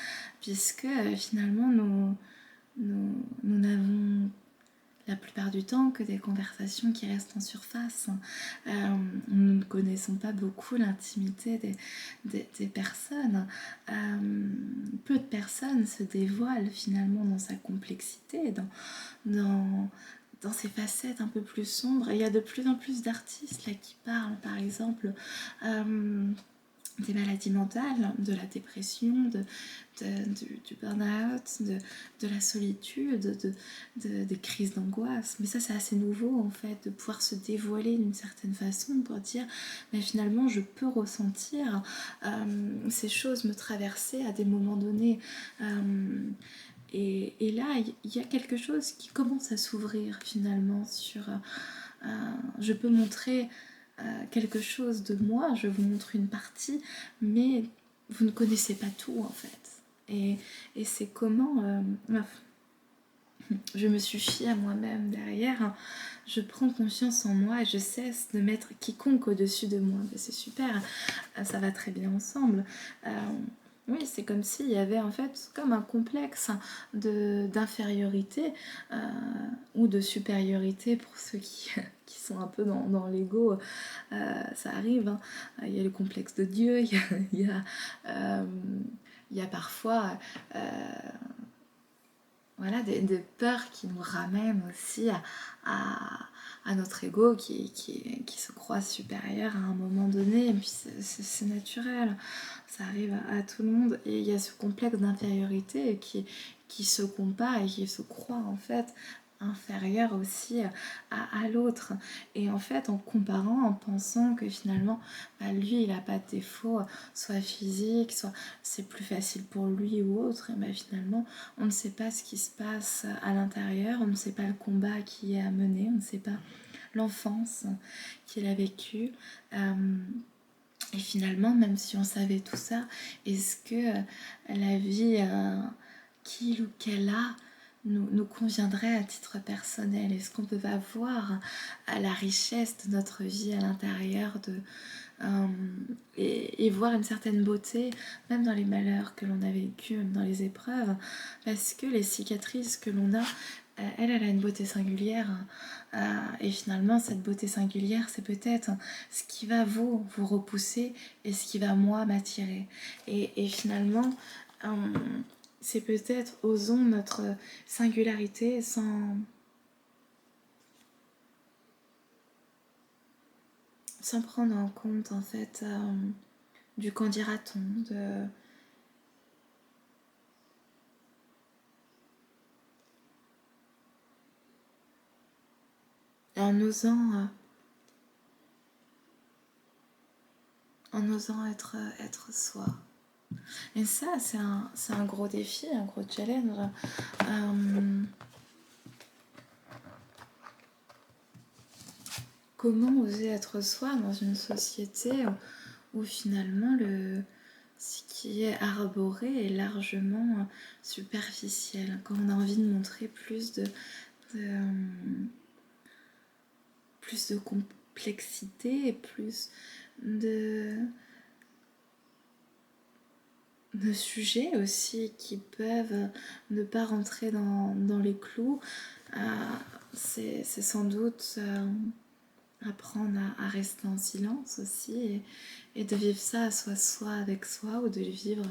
puisque finalement nous n'avons la plupart du temps que des conversations qui restent en surface. Nous ne connaissons pas beaucoup l'intimité des personnes. Peu de personnes se dévoilent finalement dans sa complexité, dans ses facettes un peu plus sombres. Et il y a de plus en plus d'artistes là qui parlent, par exemple, des maladies mentales, de la dépression, du burn-out, de la solitude, des crises d'angoisse. Mais ça, c'est assez nouveau, en fait, de pouvoir se dévoiler d'une certaine façon pour dire, mais finalement, je peux ressentir ces choses me traverser à des moments donnés. Et là, il y a quelque chose qui commence à s'ouvrir, finalement, sur... je peux montrer quelque chose de moi, je vous montre une partie, mais vous ne connaissez pas tout en fait. Et c'est comment je me suffis à moi-même derrière, je prends confiance en moi et je cesse de mettre quiconque au-dessus de moi. Ben, c'est super, ça va très bien ensemble. Oui, c'est comme s'il y avait en fait comme un complexe d'infériorité ou de supériorité pour ceux qui sont un peu dans l'ego. Ça arrive, hein. Il y a le complexe de Dieu, il y a parfois voilà, des peurs qui nous ramènent aussi à notre ego qui se croit supérieur à un moment donné, et puis c'est naturel, ça arrive à tout le monde, et il y a ce complexe d'infériorité qui se compare et qui se croit en fait inférieur aussi à l'autre, et en fait en comparant, en pensant que finalement lui il n'a pas de défaut, soit physique, soit c'est plus facile pour lui ou autre, et finalement on ne sait pas ce qui se passe à l'intérieur, on ne sait pas le combat qui est à mener, on ne sait pas l'enfance qu'il a vécue. Et finalement, même si on savait tout ça, est-ce que la vie qu'il ou qu'elle a nous conviendrait à titre personnel? Est-ce qu'on peut pas voir la richesse de notre vie à l'intérieur et voir une certaine beauté, même dans les malheurs que l'on a vécus, même dans les épreuves, parce que les cicatrices que l'on a, elle a une beauté singulière, et finalement cette beauté singulière, c'est peut-être ce qui va vous repousser et ce qui va moi m'attirer, et finalement c'est peut-être, osons notre singularité sans prendre en compte en fait du qu'en dira-t-on, de... Et en osant être soi. Et ça, c'est un gros défi, un gros challenge. Comment oser être soi dans une société où finalement ce qui est arboré est largement superficiel, quand on a envie de montrer plus de complexité et plus de sujets aussi qui peuvent ne pas rentrer dans les clous. C'est sans doute apprendre à rester en silence aussi et de vivre ça soi avec soi, ou de le vivre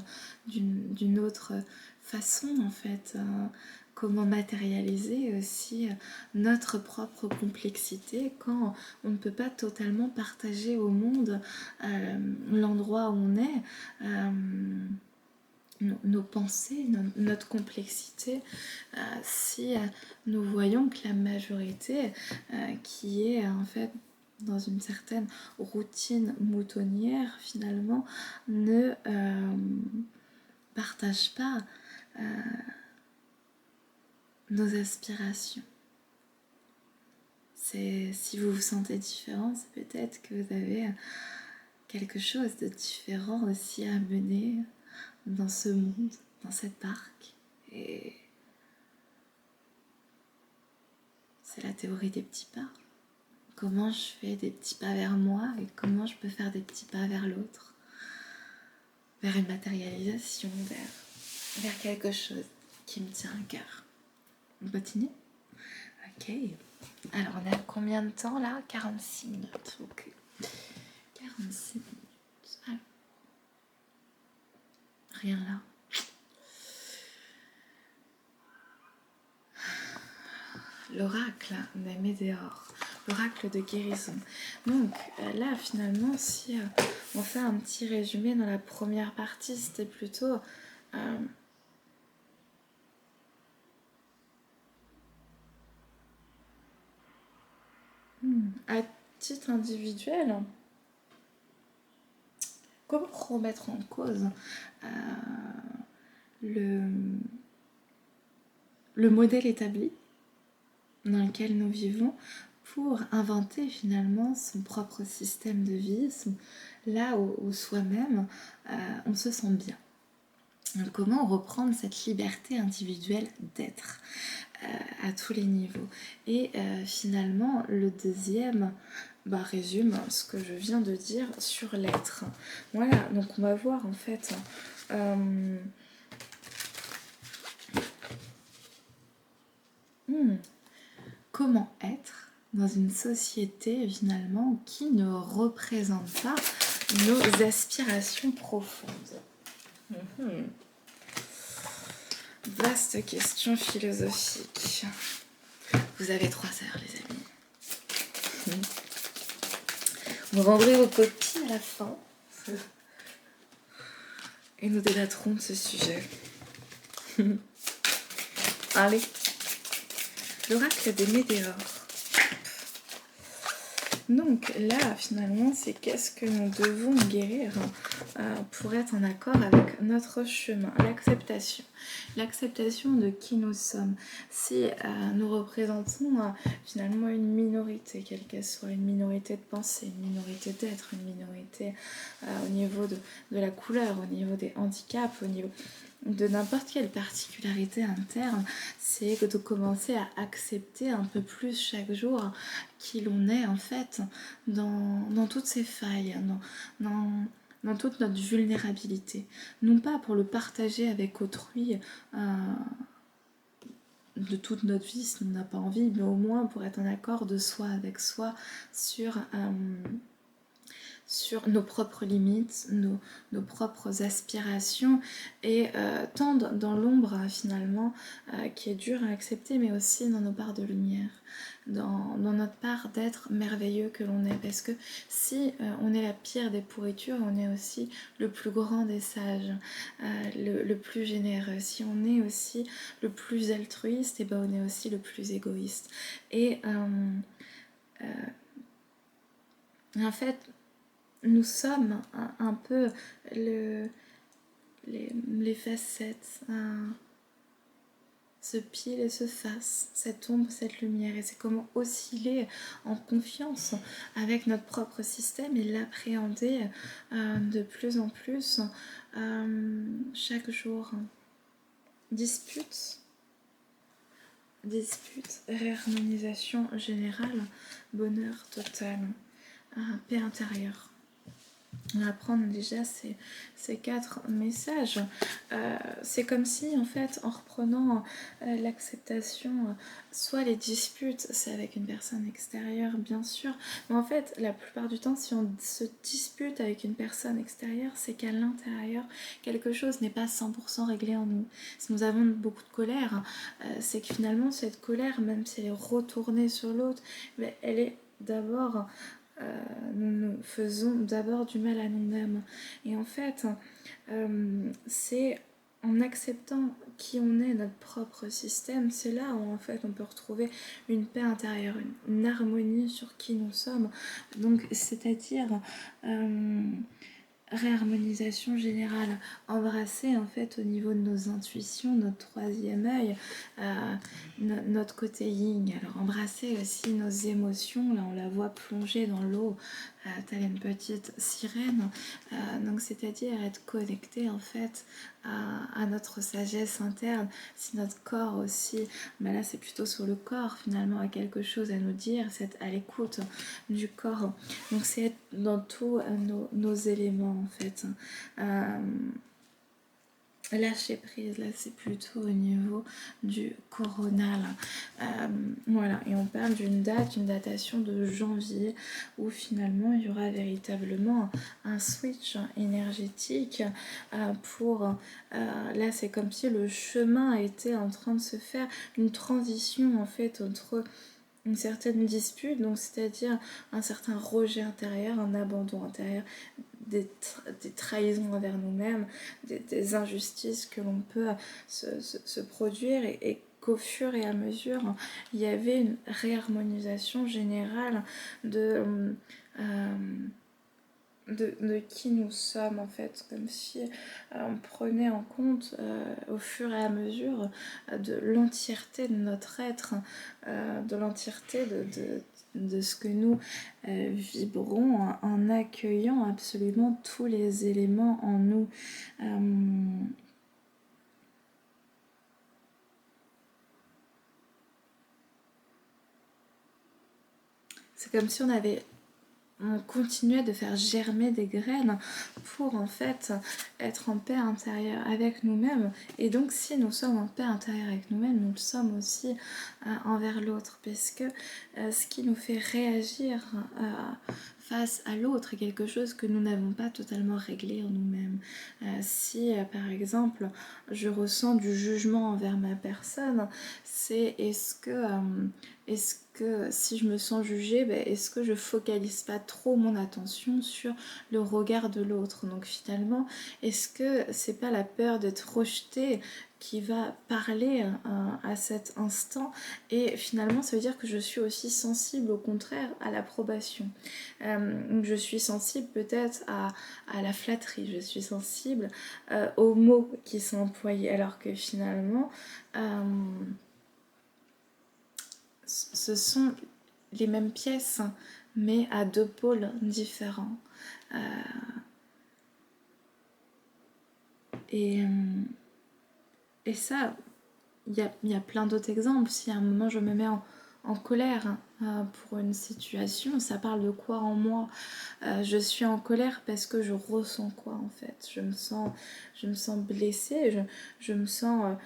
d'une autre façon en fait. Comment matérialiser aussi notre propre complexité quand on ne peut pas totalement partager au monde l'endroit où on est, nos pensées, notre complexité, si nous voyons que la majorité qui est en fait dans une certaine routine moutonnière finalement ne partage pas nos aspirations. Si vous vous sentez différent, c'est peut-être que vous avez quelque chose de différent aussi à mener dans ce monde, dans cette barque. Et c'est la théorie des petits pas. Comment je fais des petits pas vers moi et comment je peux faire des petits pas vers l'autre, vers une matérialisation, vers quelque chose qui me tient à cœur. On continue ? Ok. Alors on est à combien de temps là ? 46 minutes. Ok. 46 minutes. Alors. Rien là. L'oracle des météores, l'oracle de guérison. Donc là finalement, si on fait un petit résumé dans la première partie, c'était plutôt à titre individuel, comment remettre en cause le modèle établi dans lequel nous vivons pour inventer finalement son propre système de vie, là où soi-même on se sent bien. Donc, comment reprendre cette liberté individuelle d'être à tous les niveaux. Et finalement, le deuxième résume ce que je viens de dire sur l'être. Voilà, donc on va voir en fait comment être dans une société finalement qui ne représente pas nos aspirations profondes. Vaste question philosophique. Vous avez 3 heures, les amis. Vous rendrez vos copies à la fin. Et nous débattrons de ce sujet. Allez. L'oracle des météores. Donc là, finalement, c'est qu'est-ce que nous devons guérir pour être en accord avec notre chemin. L'acceptation. L'acceptation de qui nous sommes. Si nous représentons finalement une minorité, quelle qu'elle soit, une minorité de pensée, une minorité d'être, une minorité au niveau de la couleur, au niveau des handicaps, au niveau de n'importe quelle particularité interne, c'est de commencer à accepter un peu plus chaque jour qui l'on est en fait dans toutes ces failles, dans toute notre vulnérabilité. Non pas pour le partager avec autrui de toute notre vie si on n'a pas envie, mais au moins pour être en accord de soi avec soi sur sur nos propres limites, nos propres aspirations et tendre dans l'ombre finalement qui est dur à accepter, mais aussi dans nos parts de lumière, dans notre part d'être merveilleux que l'on est. Parce que si on est la pire des pourritures, on est aussi le plus grand des sages, le plus généreux. Si on est aussi le plus altruiste, et ben on est aussi le plus égoïste. Et en fait, nous sommes un peu les facettes, ce pile et ce face, cette ombre, cette lumière. Et c'est comment osciller en confiance avec notre propre système et l'appréhender de plus en plus chaque jour. Dispute, réharmonisation générale, bonheur total, paix intérieure. On va prendre déjà ces 4 messages. C'est comme si, en fait, en reprenant l'acceptation, soit les disputes, c'est avec une personne extérieure, bien sûr, mais en fait, la plupart du temps, si on se dispute avec une personne extérieure, c'est qu'à l'intérieur, quelque chose n'est pas 100% réglé en nous. Si nous avons beaucoup de colère, c'est que finalement, cette colère, même si elle est retournée sur l'autre, elle est d'abord... nous faisons d'abord du mal à nous-mêmes. Et en fait, c'est en acceptant qui on est, notre propre système, c'est là où en fait on peut retrouver une paix intérieure, une harmonie sur qui nous sommes. Donc c'est-à-dire réharmonisation générale, embrasser en fait au niveau de nos intuitions, notre troisième œil, notre côté yin. Alors embrasser aussi nos émotions, là on la voit plonger dans l'eau telle une petite sirène, donc c'est-à-dire être connecté en fait à notre sagesse interne. Si notre corps aussi, ben là c'est plutôt sur le corps finalement, a quelque chose à nous dire, c'est à l'écoute du corps. Donc c'est être dans tous nos éléments en fait. Lâcher prise, là c'est plutôt au niveau du coronal. Voilà, et on parle d'une date, une datation de janvier où finalement il y aura véritablement un switch énergétique pour... là c'est comme si le chemin était en train de se faire, une transition en fait entre une certaine dispute, donc c'est-à-dire un certain rejet intérieur, un abandon intérieur, des trahisons envers nous-mêmes, des injustices que l'on peut se produire et qu'au fur et à mesure, il y avait une réharmonisation générale de qui nous sommes en fait, comme si on prenait en compte au fur et à mesure de l'entièreté de notre être, de l'entièreté de ce que nous vibrons en accueillant absolument tous les éléments en nous. C'est comme si on continuait de faire germer des graines pour en fait être en paix intérieure avec nous-mêmes. Et donc si nous sommes en paix intérieure avec nous-mêmes, nous le sommes aussi envers l'autre, parce que ce qui nous fait réagir face à l'autre est quelque chose que nous n'avons pas totalement réglé en nous-mêmes. Si par exemple je ressens du jugement envers ma personne, c'est est-ce que si je me sens jugée, est-ce que je focalise pas trop mon attention sur le regard de l'autre? Donc finalement, est-ce que c'est pas la peur d'être rejetée qui va parler à cet instant? Et finalement, ça veut dire que je suis aussi sensible au contraire à l'approbation. Je suis sensible peut-être à la flatterie, je suis sensible aux mots qui sont employés, alors que finalement... ce sont les mêmes pièces, mais à 2 pôles différents. Et ça, il y a plein d'autres exemples. Si à un moment je me mets en colère pour une situation, ça parle de quoi en moi? Je suis en colère parce que je ressens quoi en fait? Je me sens blessée, je me sens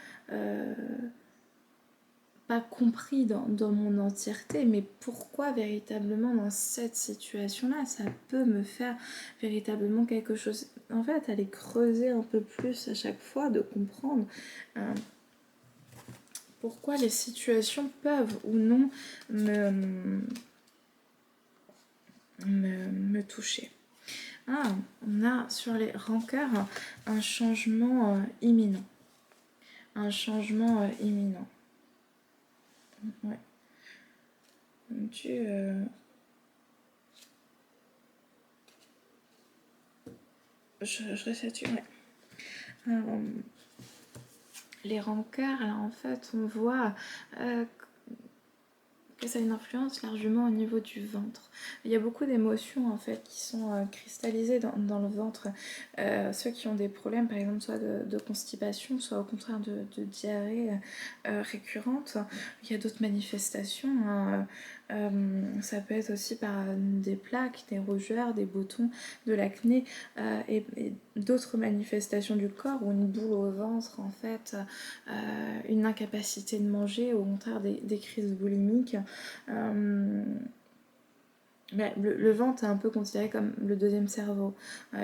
pas compris dans mon entièreté, mais pourquoi véritablement dans cette situation-là, ça peut me faire véritablement quelque chose. En fait, aller creuser un peu plus à chaque fois, de comprendre pourquoi les situations peuvent ou non me toucher. Ah, on a sur les rancœurs un changement imminent. Un changement imminent. Ouais. Je resature, ouais. Les rancœurs, alors en fait, on voit que ça a une influence largement au niveau du ventre. Il y a beaucoup d'émotions en fait qui sont cristallisées dans le ventre. Ceux qui ont des problèmes par exemple soit de constipation, soit au contraire de diarrhée récurrente. Il y a d'autres manifestations. Ça peut être aussi par des plaques, des rougeurs, des boutons, de l'acné et d'autres manifestations du corps ou une boule au ventre en fait, une incapacité de manger, au contraire des crises boulimiques. Le ventre est un peu considéré comme le deuxième cerveau,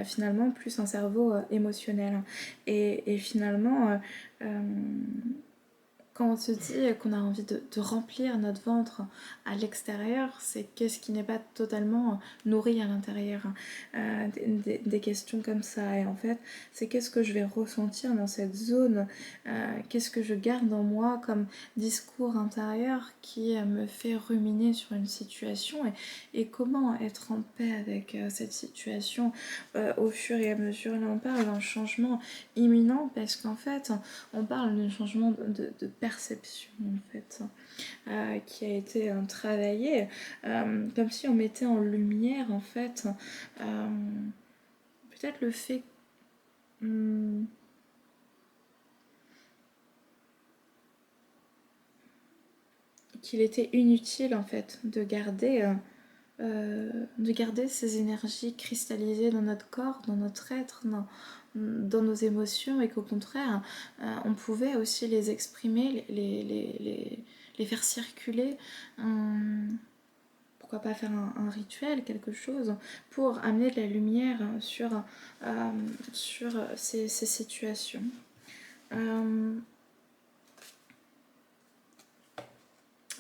finalement plus un cerveau émotionnel. Et finalement, quand on se dit qu'on a envie de remplir notre ventre à l'extérieur, c'est qu'est-ce qui n'est pas totalement nourri à l'intérieur. Des questions comme ça. Et en fait, c'est qu'est-ce que je vais ressentir dans cette zone, qu'est-ce que je garde en moi comme discours intérieur qui me fait ruminer sur une situation et comment être en paix avec cette situation au fur et à mesure. Là, on parle d'un changement imminent parce qu'en fait, on parle d'un changement de perception en fait, qui a été travaillé, comme si on mettait en lumière en fait peut-être le fait qu'il était inutile en fait de garder ces énergies cristallisées dans notre corps, dans notre être, dans nos émotions, et qu'au contraire, on pouvait aussi les exprimer, les faire circuler. Pourquoi pas faire un rituel, quelque chose, pour amener de la lumière sur ces situations.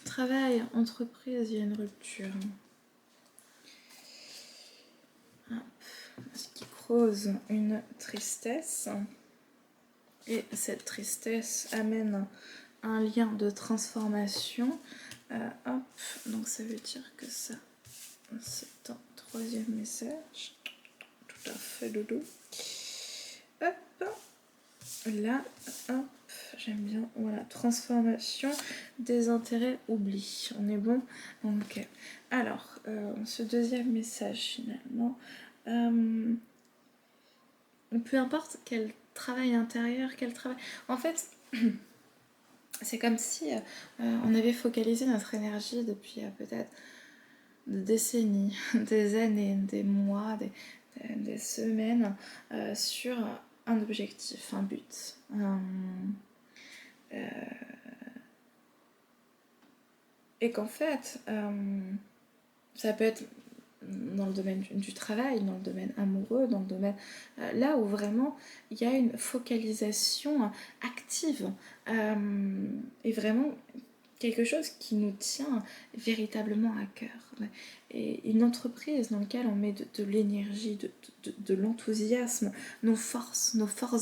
Travail, entreprise, il y a une rupture. Ce qui cause une tristesse. Et cette tristesse amène un lien de transformation. Hop, donc ça veut dire que ça, c'est un troisième message. Tout à fait, dodo. Hop, là, hop, j'aime bien. Voilà, transformation, désintérêt, oubli. On est bon? Ok. Alors, ce deuxième message finalement. Peu importe quel travail intérieur, quel travail. En fait, c'est comme si on avait focalisé notre énergie depuis peut-être des décennies, des années, des mois, des semaines sur un objectif, un but. Et qu'en fait, ça peut être dans le domaine du travail, dans le domaine amoureux, dans le domaine là où vraiment il y a une focalisation active et vraiment quelque chose qui nous tient véritablement à cœur. Et une entreprise dans laquelle on met de l'énergie, de l'enthousiasme, nos forces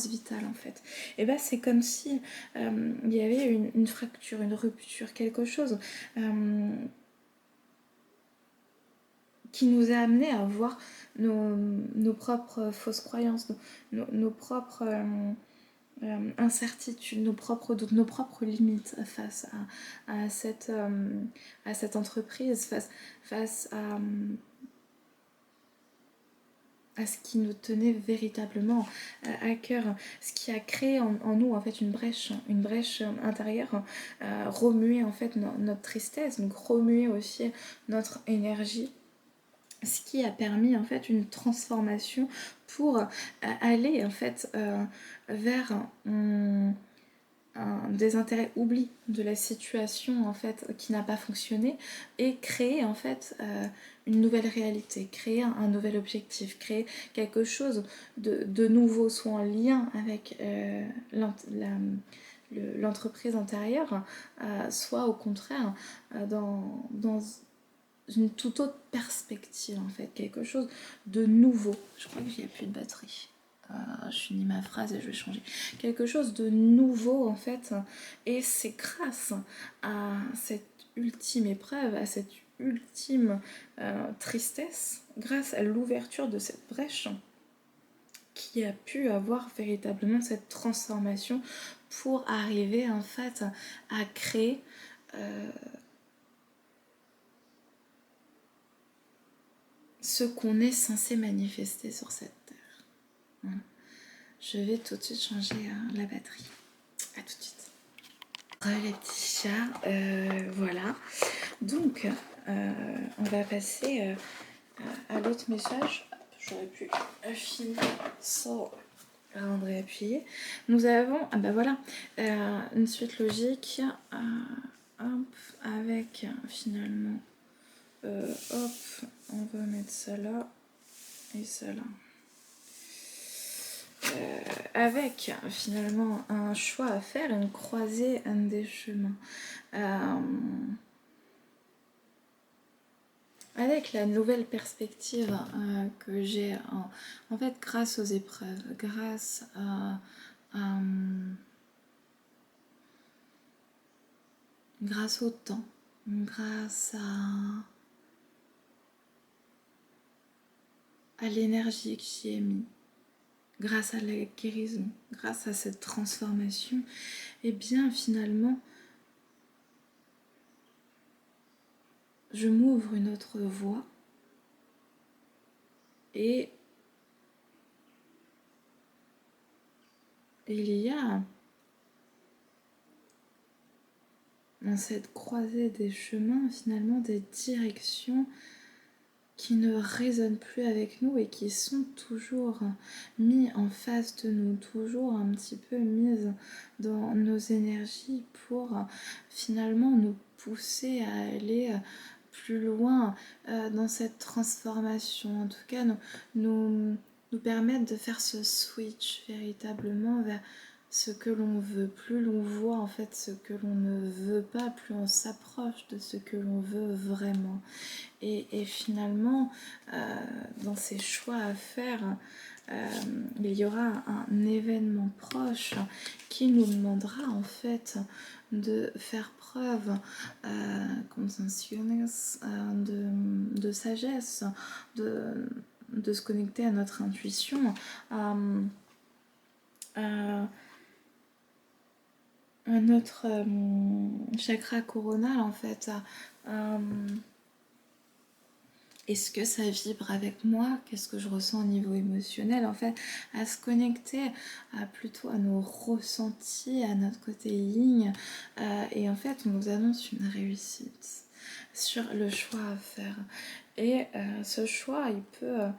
vitales en fait. Et bien c'est comme si il y avait une fracture, une rupture, quelque chose qui nous a amené à voir nos propres fausses croyances, nos propres incertitudes, nos propres doutes, nos propres limites face à cette entreprise, face à ce qui nous tenait véritablement à cœur, ce qui a créé en nous en fait une brèche intérieure, remuer en fait notre tristesse, donc remuer aussi notre énergie, ce qui a permis en fait une transformation pour aller en fait vers un désintérêt, oubli de la situation en fait qui n'a pas fonctionné et créer en fait une nouvelle réalité, créer un nouvel objectif, créer quelque chose de nouveau, soit en lien avec l'entreprise antérieure, soit au contraire dans une toute autre perspective en fait, quelque chose de nouveau. Je crois qu'il n'y a plus de batterie. Je finis ma phrase et je vais changer. Quelque chose de nouveau en fait, et c'est grâce à cette ultime épreuve, à cette ultime tristesse, grâce à l'ouverture de cette brèche, qui a pu avoir véritablement cette transformation pour arriver en fait à créer ce qu'on est censé manifester sur cette terre. Voilà. Je vais tout de suite changer la batterie. À tout de suite. Les petits chats, voilà. Donc, on va passer à l'autre message. J'aurais pu finir sans avant de réappuyer. Nous avons, voilà, une suite logique, hop, avec finalement, hop, on va mettre ça là et ça là. Avec finalement un choix à faire, une croisée, un des chemins. Avec la nouvelle perspective que j'ai en fait grâce aux épreuves, grâce grâce au temps, grâce à l'énergie que j'y ai mis, grâce à la guérison, grâce à cette transformation, et bien finalement je m'ouvre une autre voie et il y a dans cette croisée des chemins finalement des directions qui ne résonnent plus avec nous et qui sont toujours mis en face de nous, toujours un petit peu mises dans nos énergies pour finalement nous pousser à aller plus loin dans cette transformation, en tout cas nous permettre de faire ce switch véritablement vers ce que l'on veut. Plus l'on voit en fait ce que l'on ne veut pas, plus on s'approche de ce que l'on veut vraiment. Et finalement, dans ces choix à faire, il y aura un événement proche qui nous demandera en fait de faire preuve de sagesse, de se connecter à notre intuition, à notre chakra coronal en fait. Est-ce que ça vibre avec moi? Qu'est-ce que je ressens au niveau émotionnel? En fait, à se connecter plutôt à nos ressentis, à notre côté yin. Et en fait, on nous annonce une réussite sur le choix à faire. Et ce choix, il peut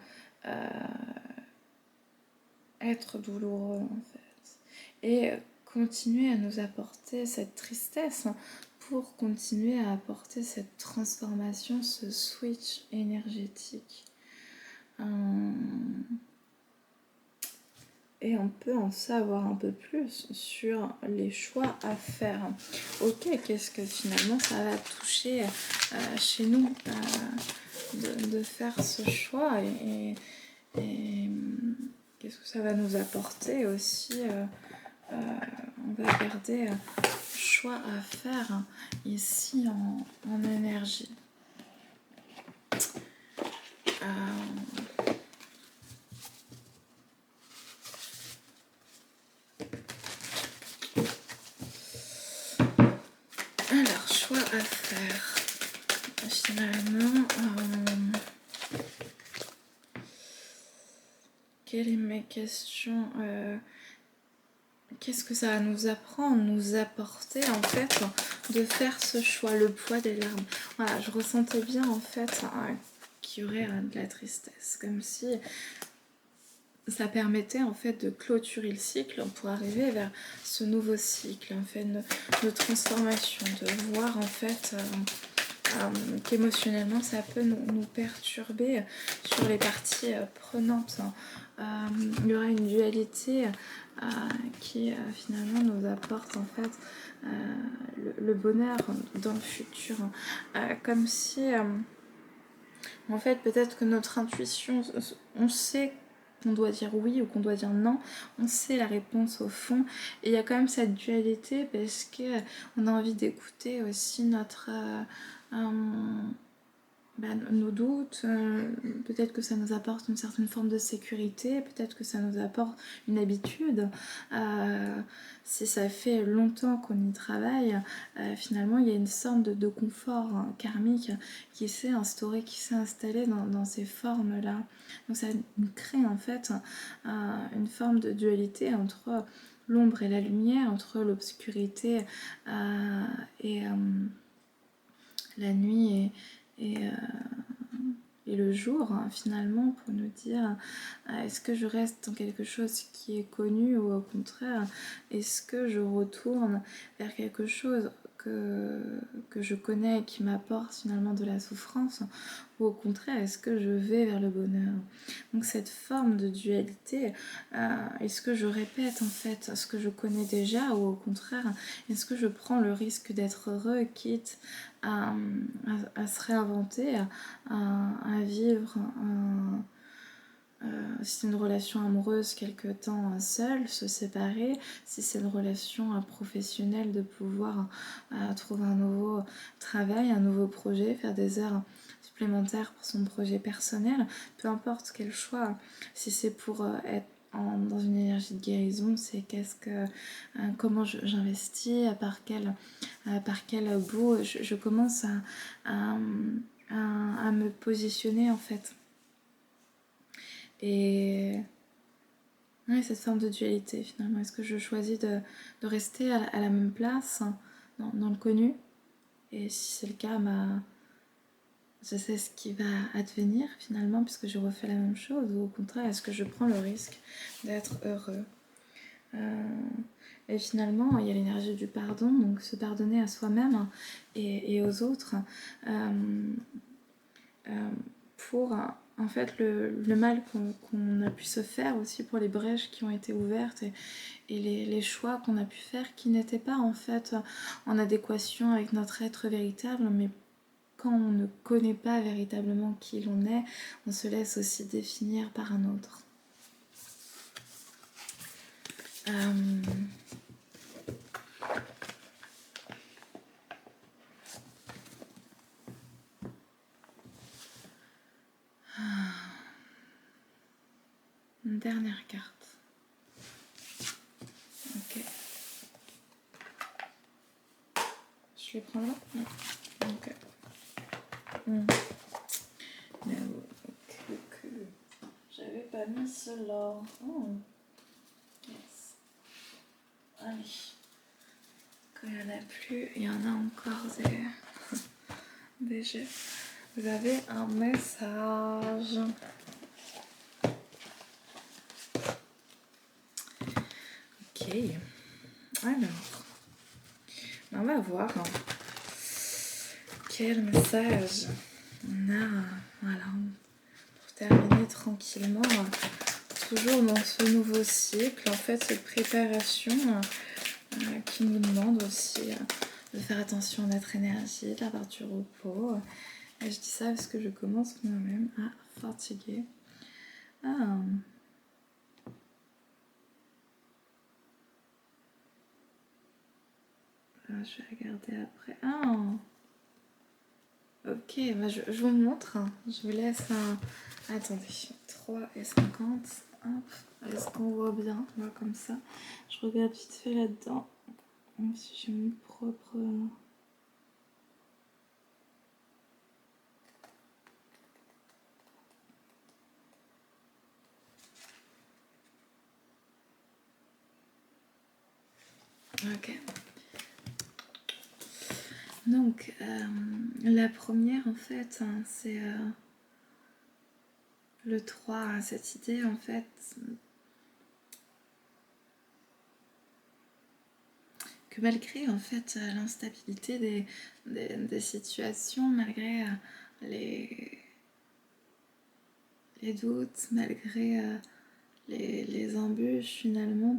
être douloureux, en fait. Et continuer à nous apporter cette tristesse pour continuer à apporter cette transformation, ce switch énergétique. Et on peut en savoir un peu plus sur les choix à faire. Ok, qu'est-ce que finalement ça va toucher chez nous de faire ce choix et qu'est-ce que ça va nous apporter aussi. On va regarder choix à faire ici en énergie. Alors, choix à faire. Finalement, quelle est ma question qu'est-ce que ça va nous apprendre, nous apporter en fait de faire ce choix, le poids des larmes. Voilà, je ressentais bien en fait qu'il y aurait de la tristesse, comme si ça permettait en fait de clôturer le cycle pour arriver vers ce nouveau cycle en fait de transformation, de voir en fait qu'émotionnellement ça peut nous perturber sur les parties prenantes. Il y aura une dualité qui finalement nous apporte en fait le bonheur dans le futur, comme si en fait peut-être que notre intuition, on sait qu'on doit dire oui ou qu'on doit dire non, on sait la réponse au fond, et il y a quand même cette dualité parce que on a envie d'écouter aussi notre nos doutes, peut-être que ça nous apporte une certaine forme de sécurité, peut-être que ça nous apporte une habitude. Si ça fait longtemps qu'on y travaille, finalement il y a une sorte de confort karmique qui s'est instauré, qui s'est installé dans ces formes-là. Donc ça nous crée en fait une forme de dualité entre l'ombre et la lumière, entre l'obscurité et la nuit et le jour, finalement, pour nous dire est-ce que je reste dans quelque chose qui est connu, ou au contraire est-ce que je retourne vers quelque chose que je connais et qui m'apporte finalement de la souffrance, ou au contraire est-ce que je vais vers le bonheur. Donc cette forme de dualité, est-ce que je répète en fait ce que je connais déjà, ou au contraire est-ce que je prends le risque d'être heureux quitte à se réinventer, à vivre si c'est une relation amoureuse quelque temps seule, se séparer, si c'est une relation professionnelle de pouvoir trouver un nouveau travail, un nouveau projet, faire des heures supplémentaires pour son projet personnel, peu importe quel choix. Si c'est pour être dans une énergie de guérison, c'est comment j'investis, par quel bout je commence à me positionner en fait. Et ouais, cette forme de dualité finalement, est-ce que je choisis de rester à la même place dans le connu, et si c'est le cas, je sais ce qui va advenir finalement puisque je refais la même chose, ou au contraire est-ce que je prends le risque d'être heureux. Et finalement il y a l'énergie du pardon, donc se pardonner à soi-même et aux autres, pour en fait le mal qu'on a pu se faire aussi, pour les brèches qui ont été ouvertes et les choix qu'on a pu faire qui n'étaient pas en fait en adéquation avec notre être véritable, mais quand on ne connaît pas véritablement qui l'on est, on se laisse aussi définir par un autre. Une dernière carte. Ok. Je les prends là. Ok. Mais j'avais pas mis cela. Oh. Yes. Allez. Quand il n'y en a plus, il y en a encore des jeux. Vous avez un message. Ok. Alors, on va voir quel message on a. Voilà. Pour terminer tranquillement, toujours dans ce nouveau cycle, en fait, cette préparation qui nous demande aussi de faire attention à notre énergie, d'avoir du repos. Et je dis ça parce que je commence moi-même à fatiguer. Je vais regarder après. Ok, bah je vous montre. Je vous laisse attendez, 3:50. Est-ce qu'on voit bien? Moi comme ça. Je regarde vite fait là-dedans. Même si j'ai mon propre... Ok. Donc, la première, en fait, c'est le 3, cette idée en fait que malgré en fait l'instabilité des situations, malgré les doutes, malgré les embûches finalement,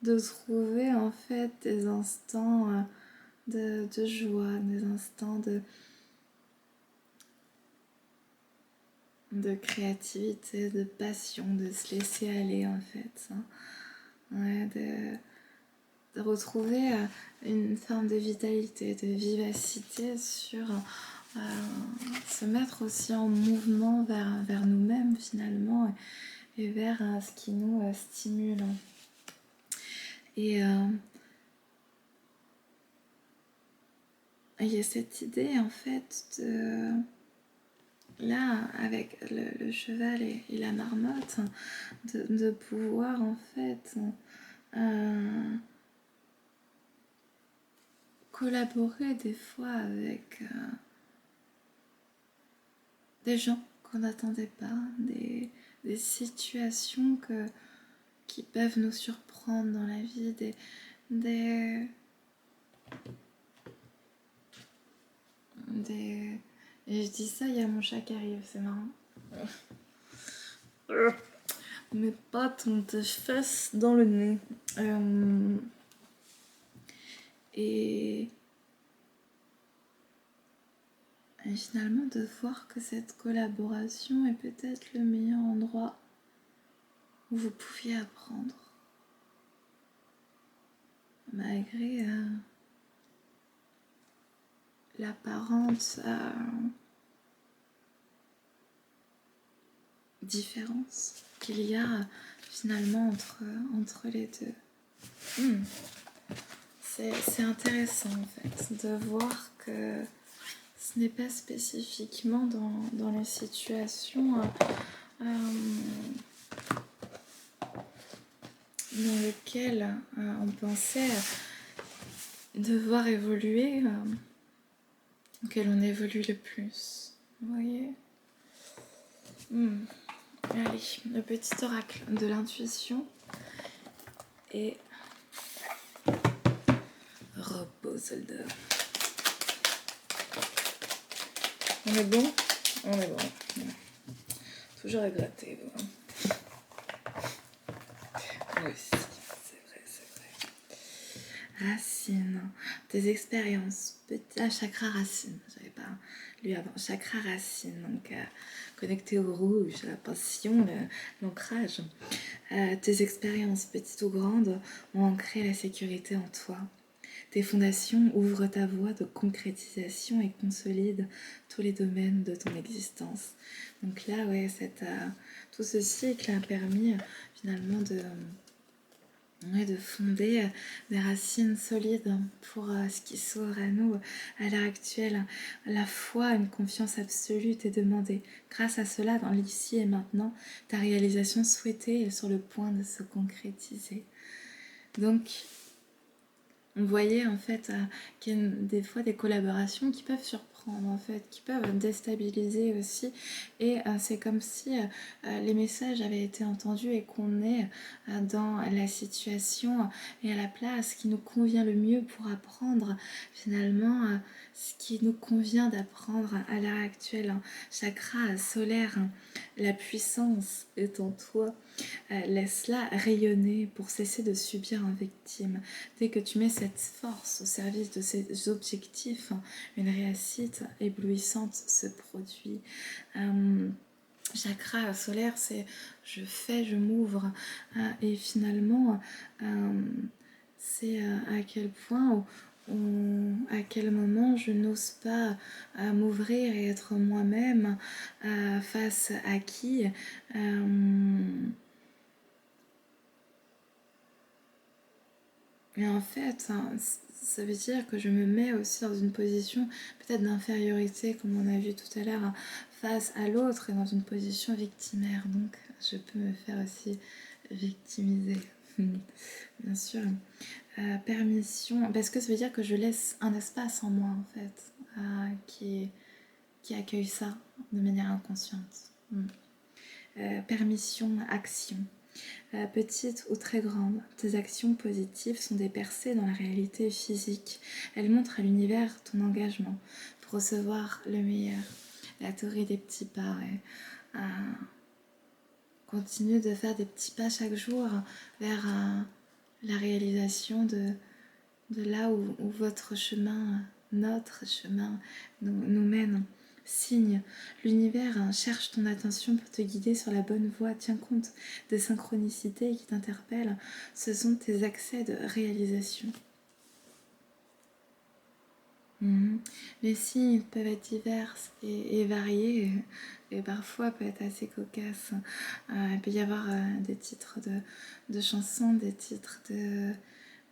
de trouver en fait des instants de joie, des instants de créativité, de passion, de se laisser aller en fait. Ouais, de retrouver une forme de vitalité, de vivacité sur se mettre aussi en mouvement vers nous-mêmes finalement et vers ce qui nous stimule. Et il y a cette idée en fait de... Là, avec le cheval et la marmotte, de pouvoir en fait collaborer des fois avec des gens qu'on n'attendait pas, des situations qui peuvent nous surprendre dans la vie, Et je dis ça, il y a mon chat qui arrive, c'est marrant. Mes pattes ont des fesses dans le nez. Et finalement, de voir que cette collaboration est peut-être le meilleur endroit où vous pouviez apprendre. Malgré l'apparente différence qu'il y a finalement entre les deux. C'est intéressant en fait de voir que ce n'est pas spécifiquement dans les situations dans lesquelles on pensait devoir évoluer que l'on évolue le plus. Vous voyez? Allez, le petit oracle de l'intuition et repos soldat. On est bon? On est bon. Toujours à gratter. Oui, c'est vrai. Racine, tes expériences, chakra racine, j'avais pas lu avant, chakra racine, donc connecté au rouge, la passion, l'ancrage. Tes expériences, petites ou grandes, ont ancré la sécurité en toi. Tes fondations ouvrent ta voie de concrétisation et consolident tous les domaines de ton existence. Donc là, ouais, tout ce cycle a permis finalement de fonder des racines solides pour ce qui s'ouvre à nous à l'heure actuelle. La foi, une confiance absolue t'est demandée. Grâce à cela, dans l'ici et maintenant, ta réalisation souhaitée est sur le point de se concrétiser. Donc, on voyait en fait qu'il y a des fois des collaborations qui peuvent surprendre en fait, qui peuvent déstabiliser aussi, et c'est comme si les messages avaient été entendus et qu'on est dans la situation et à la place qui nous convient le mieux pour apprendre finalement ce qui nous convient d'apprendre à l'heure actuelle. Chakra solaire, la puissance est en toi. Laisse-la rayonner pour cesser de subir en victime. Dès que tu mets cette force au service de ces objectifs, une réussite éblouissante se produit. Chakra solaire, c'est je fais, je m'ouvre. Et finalement, c'est à quel point, à quel moment je n'ose pas m'ouvrir et être moi-même face à qui et en fait, ça veut dire que je me mets aussi dans une position peut-être d'infériorité, comme on a vu tout à l'heure, face à l'autre et dans une position victimaire. Donc, je peux me faire aussi victimiser. Bien sûr. Permission, parce que ça veut dire que je laisse un espace en moi, en fait, qui accueille ça de manière inconsciente. permission, action. Petite ou très grande, tes actions positives sont des percées dans la réalité physique. Elles montrent à l'univers ton engagement pour recevoir le meilleur. La théorie des petits pas, ouais. Continue de faire des petits pas chaque jour vers la réalisation de là où votre chemin, notre chemin nous mène. Signe, l'univers cherche ton attention pour te guider sur la bonne voie. Tiens compte des synchronicités qui t'interpellent. Ce sont tes accès de réalisation. Les signes peuvent être divers et variés et parfois peuvent être assez cocasses. Il peut y avoir des titres de chansons, des titres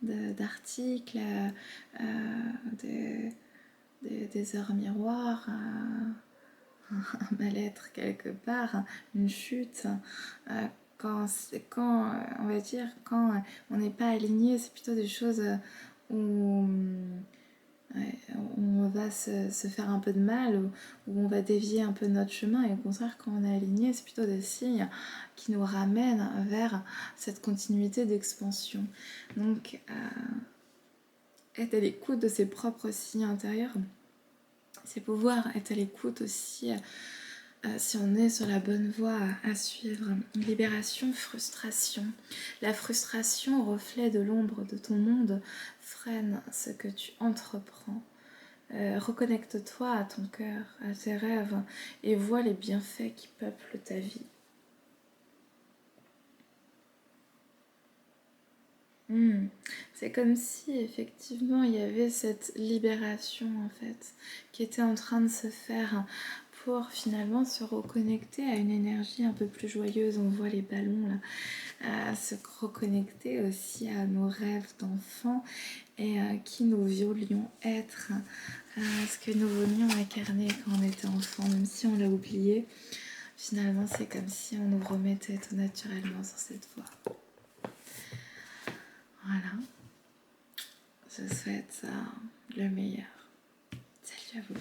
d'articles, des heures miroirs, un mal-être quelque part, une chute. Quand on va dire, quand on n'est pas aligné, c'est plutôt des choses où on va se faire un peu de mal, où on va dévier un peu notre chemin, et au contraire, quand on est aligné, c'est plutôt des signes qui nous ramènent vers cette continuité d'expansion. Donc, être à l'écoute de ses propres signes intérieurs, c'est pouvoir être à l'écoute aussi si on est sur la bonne voie à suivre. Libération, frustration. La frustration, reflet de l'ombre de ton monde, freine ce que tu entreprends. Reconnecte-toi à ton cœur, à tes rêves, et vois les bienfaits qui peuplent ta vie. C'est comme si effectivement il y avait cette libération en fait qui était en train de se faire pour finalement se reconnecter à une énergie un peu plus joyeuse. On voit les ballons là, à se reconnecter aussi à nos rêves d'enfants et qui nous voulions être, ce que nous voulions incarner quand on était enfant, même si on l'a oublié. Finalement, c'est comme si on nous remettait tout naturellement sur cette voie. Voilà. Je souhaite le meilleur. Salut à vous.